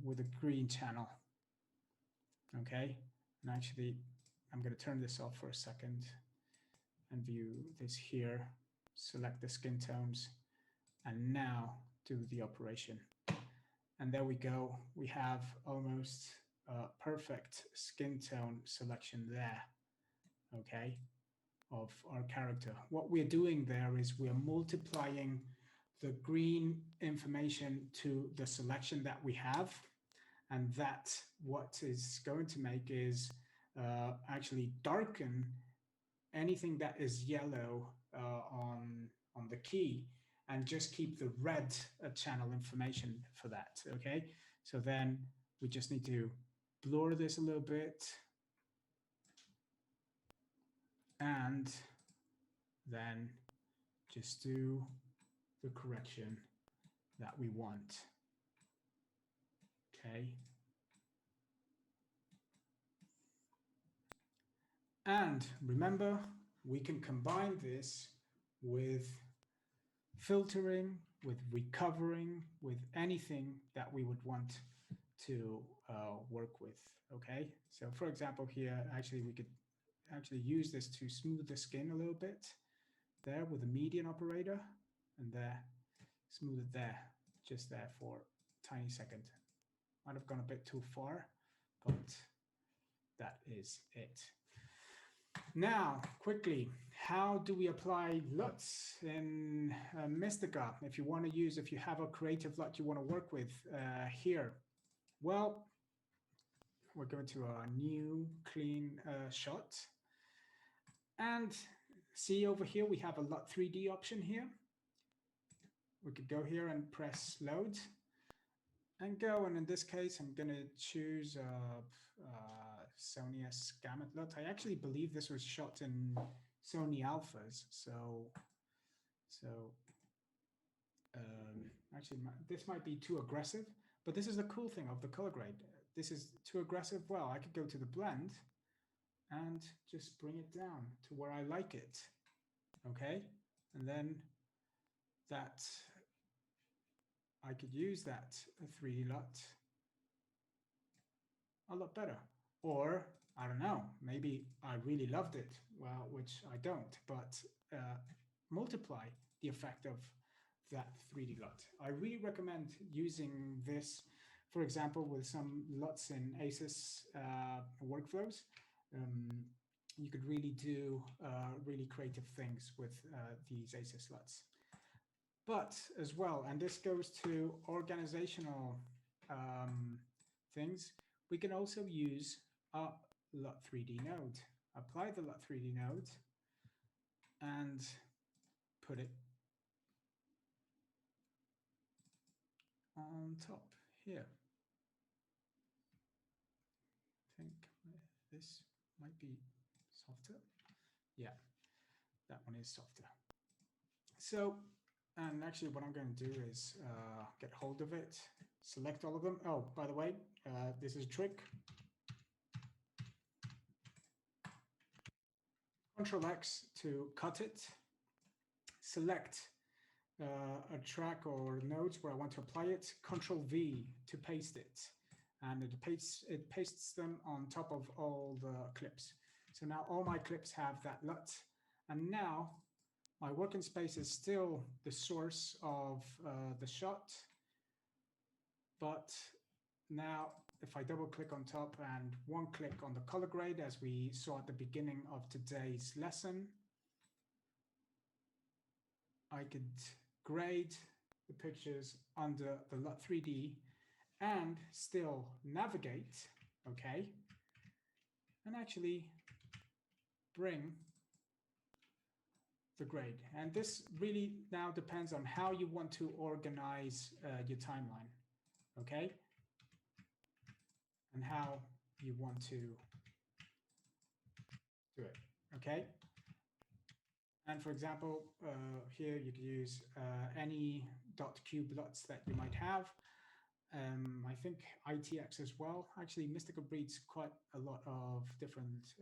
with a green channel, okay, and actually I'm going to turn this off for a second and view this here, select the skin tones, and now do the operation. And there we go. We have almost perfect skin tone selection there, okay, of our character. What we're doing there is we're multiplying the green information to the selection that we have. And that what is going to make is actually darken anything that is yellow on the key and just keep the red channel information for that, okay? So then we just need to blur this a little bit and then just do the correction that we want, okay? And remember, we can combine this with filtering, with recovering, with anything that we would want to work with, okay? So for example here, actually we could actually use this to smooth the skin a little bit there with a median operator, and there, smooth it there, just there for a tiny second. Might have gone a bit too far, but that is it. Now, quickly, how do we apply LUTs in Mistika? If you have a creative LUT you want to work with here, well, we're going to a new clean shot. And see over here, we have a LUT 3D option here. We could go here and press load and go. And in this case, I'm going to choose Sony S Gamut LUT. I actually believe this was shot in Sony Alphas. Actually, this might be too aggressive, but this is the cool thing of the color grade. This is too aggressive. Well, I could go to the blend and just bring it down to where I like it. Okay, and then that I could use that 3D LUT a lot better. Or I don't know, maybe I really loved it, well, which I don't, but multiply the effect of that 3D LUT. I really recommend using this, for example, with some LUTs in ACES workflows. You could really do really creative things with these ACES LUTs. But as well, and this goes to organizational things, we can also use a LUT 3D node. Apply the LUT 3D node and put it on top here. I think this might be softer. Yeah, that one is softer. So, and actually what I'm going to do is get hold of it, select all of them. Oh, by the way, this is a trick. Control X to cut it, select a track or nodes where I want to apply it, Control V to paste it. And it pastes them on top of all the clips. So now all my clips have that LUT. And now my working space is still the source of the shot. But now if I double click on top and one click on the color grade, as we saw at the beginning of today's lesson, I could grade the pictures under the LUT 3D and still navigate, okay, and actually bring the grade. And this really now depends on how you want to organize your timeline, okay, and how you want to do it, okay. And for example, here you could use any .cube LUTs that you might have. I think ITX as well. Actually, Mistika breeds quite a lot of different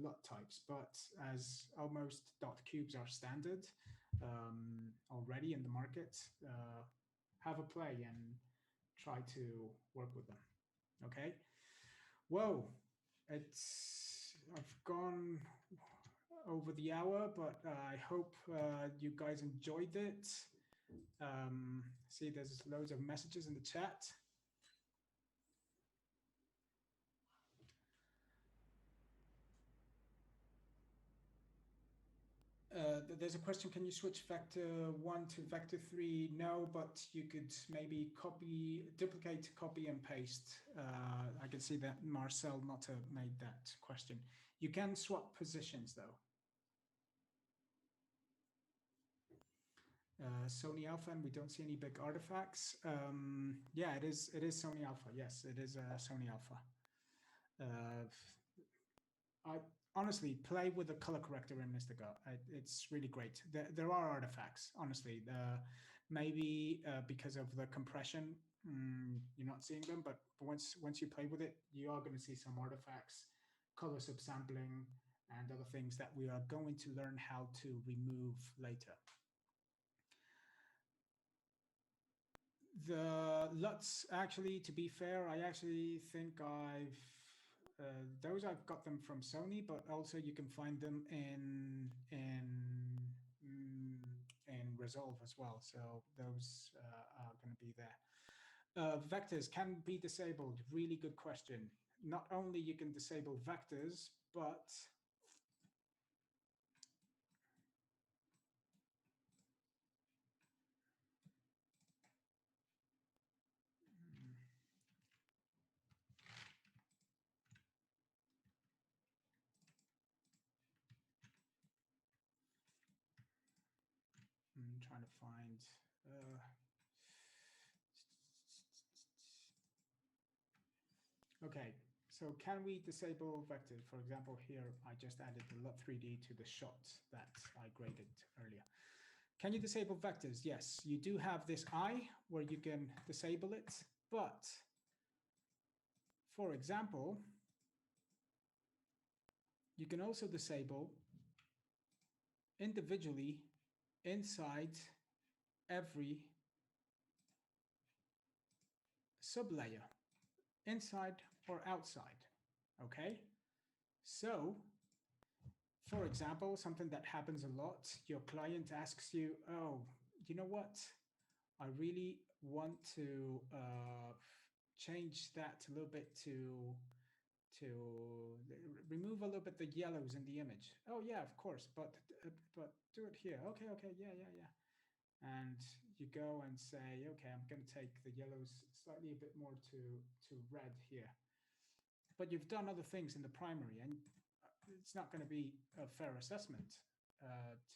LUT types, but as almost .cubes are standard already in the market, have a play and try to work with them. Okay. Whoa, I've gone over the hour, but I hope you guys enjoyed it. See, there's loads of messages in the chat. There's a question, can you switch vector 1 to vector 3? No, but you could maybe duplicate, copy and paste. I can see that Marcel Notta made that question. You can swap positions though. Sony Alpha, and we don't see any big artifacts. Yeah, it is Sony Alpha. Yes, it is Sony Alpha. I honestly play with the color corrector in Mistika. It's really great. There are artifacts, honestly. Maybe because of the compression, you're not seeing them, but once you play with it, you are going to see some artifacts, color subsampling, and other things that we are going to learn how to remove later. The LUTs, actually, to be fair, I actually think those I've got them from Sony, but also you can find them in Resolve as well. So those are going to be there. Vectors can be disabled. Really good question. Not only you can disable vectors, but I'm trying to find. Okay, so can we disable vectors? For example, here I just added the LUT 3D to the shot that I graded earlier. Can you disable vectors? Yes, you do have this eye where you can disable it, but for example, you can also disable individually inside every sublayer, inside or outside, okay? So, for example, something that happens a lot, your client asks you, oh, you know what? I really want to change that a little bit to remove a little bit the yellows in the image. Oh yeah, of course, but do it here. Okay, yeah. And you go and say, okay, I'm going to take the yellows slightly a bit more to red here. But you've done other things in the primary, and it's not going to be a fair assessment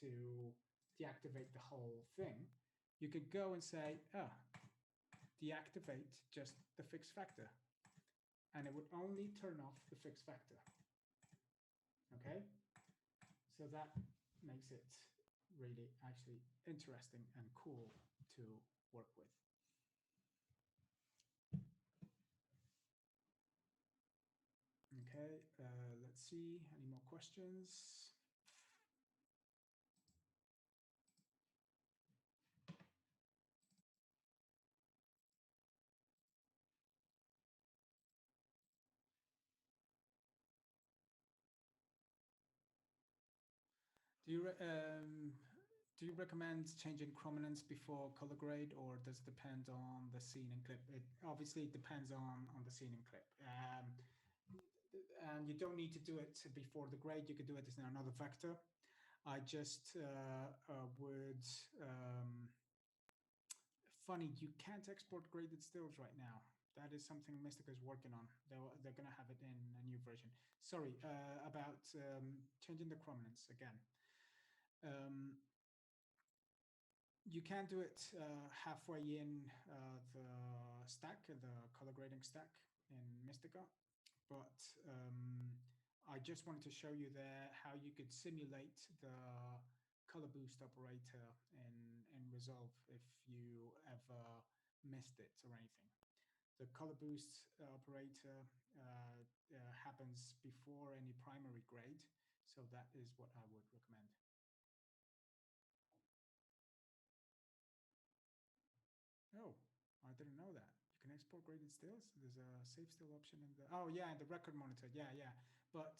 to deactivate the whole thing. You could go and say, deactivate just the fixed factor, and it would only turn off the fixed factor. Okay, so that makes it really actually interesting and cool to work with. Okay, let's see, any more questions? Do you recommend changing prominence before color grade, or does it depend on the scene and clip? It obviously depends on the scene and clip. And you don't need to do it before the grade. You could do it as another vector. I just would. Funny, you can't export graded stills right now. That is something Mistika is working on. They're going to have it in a new version. Sorry, about changing the prominence again. You can do it halfway in the stack, the color grading stack in Mistika, but I just wanted to show you there how you could simulate the color boost operator in Resolve if you ever missed it or anything. The color boost operator happens before any primary grade, so that is what I would recommend. Oh, I didn't know that. You can export graded stills. There's a save still option in the, oh yeah, in the record monitor. Yeah. But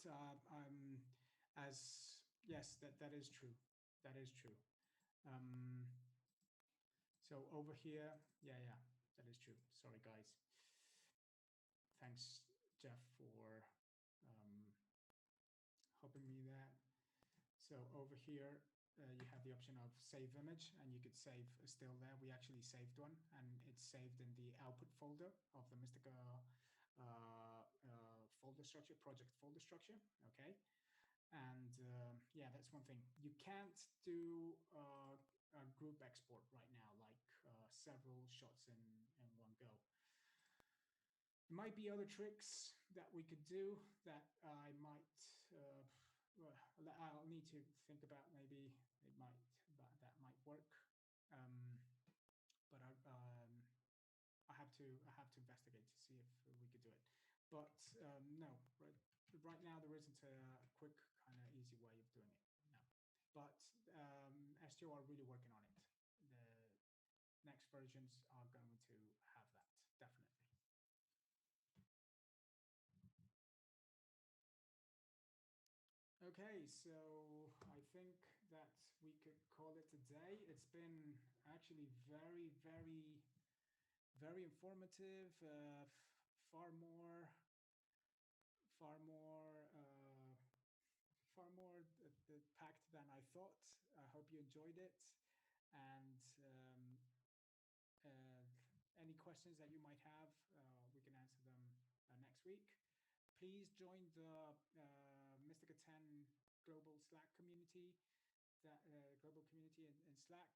yes, that is true. That is true. So over here, yeah, that is true. Sorry, guys. Thanks, Jeff, for helping me that. So over here, you have the option of save image, and you could save a still there. We actually saved one, and it's saved in the output folder of the Mistika folder structure, project folder structure. Okay, and yeah, that's one thing. You can't do a group export right now, like several shots in one go. There might be other tricks that we could do that I might. Well, I'll need to think about. Maybe that might work, but I have to investigate to see if we could do it. But no, right now there isn't a quick kind of easy way of doing it. No, but STO are really working on it. The next versions are going to have that, definitely. Okay, so I think that we could call it a day. It's been actually very, very, very informative, far more packed than I thought. I hope you enjoyed it. And any questions that you might have, we can answer them next week. Please join the Mistika 10 global Slack community, global community in Slack.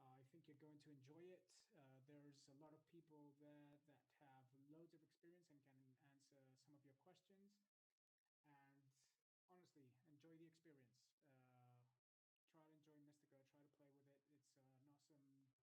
I think you're going to enjoy it. There's a lot of people there that have loads of experience and can answer some of your questions. And honestly, enjoy the experience. Try to enjoy Mistika, try to play with it. It's an awesome